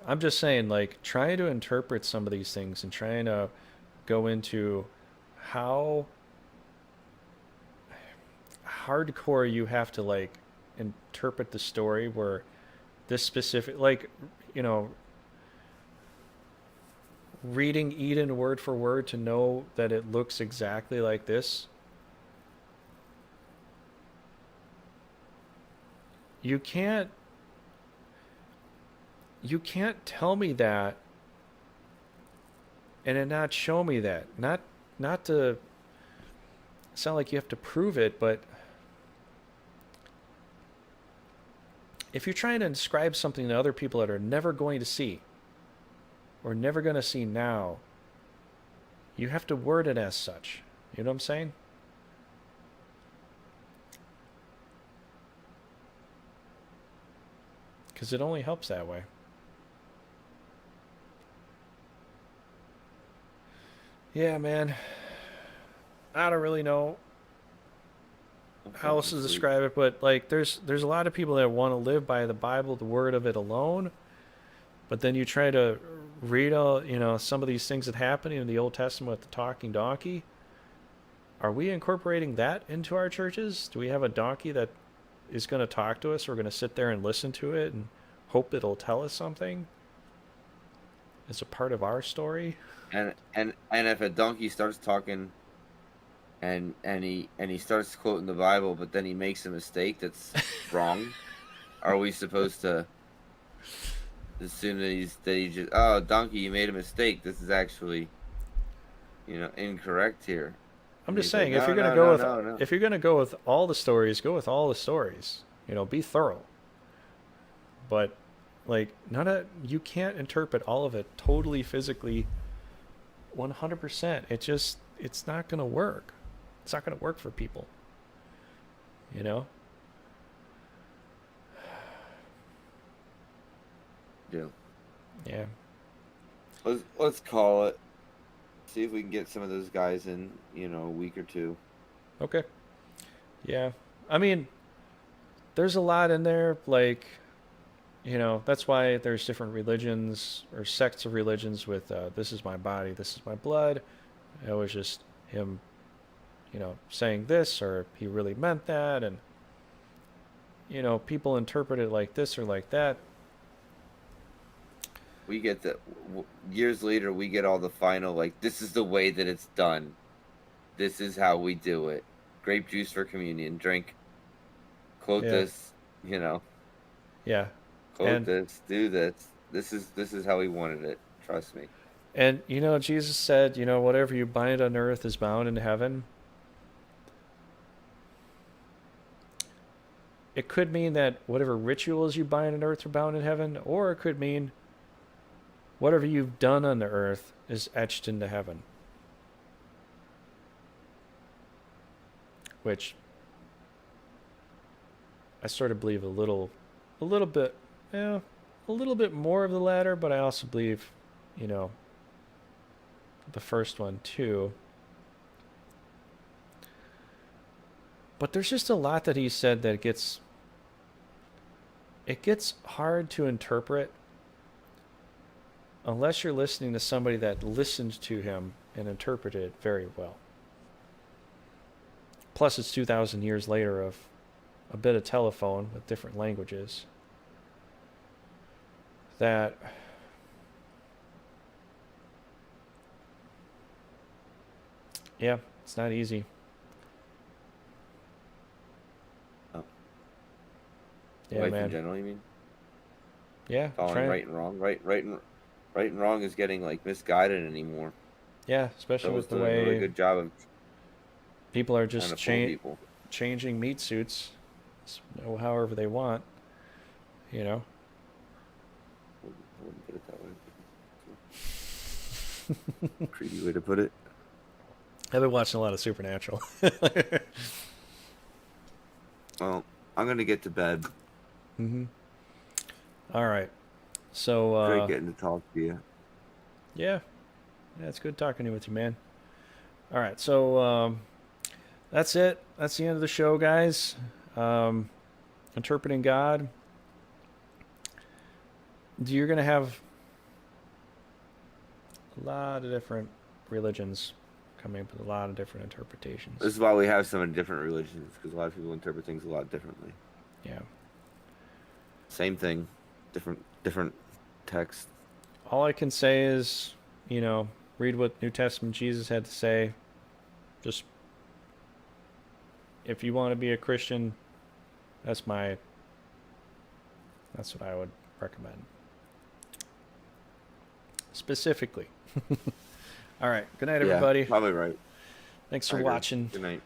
I'm just saying, like, trying to interpret some of these things and trying to go into how hardcore you have to, like, interpret the story where this specific, like, you know, reading Eden word for word to know that it looks exactly like this. You can't you can't tell me that and then not show me that. Not to sound like you have to prove it, but if you're trying to describe something to other people that are never going to see or never going to see now, you have to word it as such. You know what I'm saying? Because it only helps that way. Yeah, man. I don't really know I'm how falling else to asleep. describe it, but like there's a lot of people that want to live by the Bible, the word of it alone, but then you try to read all, some of these things that happen in the Old Testament with the talking donkey. Are we incorporating that into our churches? Do we have a donkey that is going to talk to us? We're going to sit there and listen to it and hope it'll tell us something as a part of our story? And if a donkey starts talking and he starts quoting the Bible, but then he makes a mistake that's wrong, are we supposed to assume that he just, oh, donkey, you made a mistake. This is actually, incorrect here. I'm And just he's like, saying, if no, you're going to no, go no, with no, no. if you're going to go with all the stories, go with all the stories. Be thorough. But like none of you can't interpret all of it totally physically 100%. It's not going to work. It's not going to work for people, you know? Yeah. Yeah. Let's call it. See if we can get some of those guys in, a week or two. Okay. Yeah. I mean, there's a lot in there like that's why there's different religions or sects of religions with this is my body, this is my blood. It was just him, saying this or he really meant that, and people interpret it like this or like that. We get years later. We get all the final, like, this is the way that it's done. This is how we do it. Grape juice for communion. Drink. Quote Yeah. this. You know. Yeah. Quote And this. Do this. This is how we wanted it. Trust me. Jesus said, whatever you bind on earth is bound in heaven. It could mean that whatever rituals you bind on earth are bound in heaven, or it could mean whatever you've done on the earth is etched into heaven. Which I sort of believe a little bit, yeah, a little bit more of the latter, but I also believe, you know, the first one too. But there's just a lot that he said that it gets hard to interpret unless you're listening to somebody that listened to him and interpreted it very well. Plus, it's 2,000 years later of a bit of telephone with different languages. That yeah, it's not easy. Oh, Yeah, life in man. general, you mean? Yeah, Following trying. right and wrong. Right and wrong is getting, like, misguided anymore. Yeah, especially Someone's with the doing a really way good job of people are trying just to fool people. changing meat suits, however they want. You know. I wouldn't put it that way. Creepy way to put it. I've been watching a lot of Supernatural. Well, I'm gonna get to bed. Mm-hmm. All right. So Great getting to talk to you. yeah, it's good talking with you, man. All right, so that's it. That's the end of the show, guys. Interpreting God. You're gonna have a lot of different religions coming up with a lot of different interpretations. This is why we have so many different religions, because a lot of people interpret things a lot differently. Yeah. Same thing, different text. All I can say is, read what New Testament Jesus had to say. Just if you want to be a Christian, that's what I would recommend. Specifically. All right. Good night, Yeah, everybody. probably right. Thanks I for agree. watching. Good night.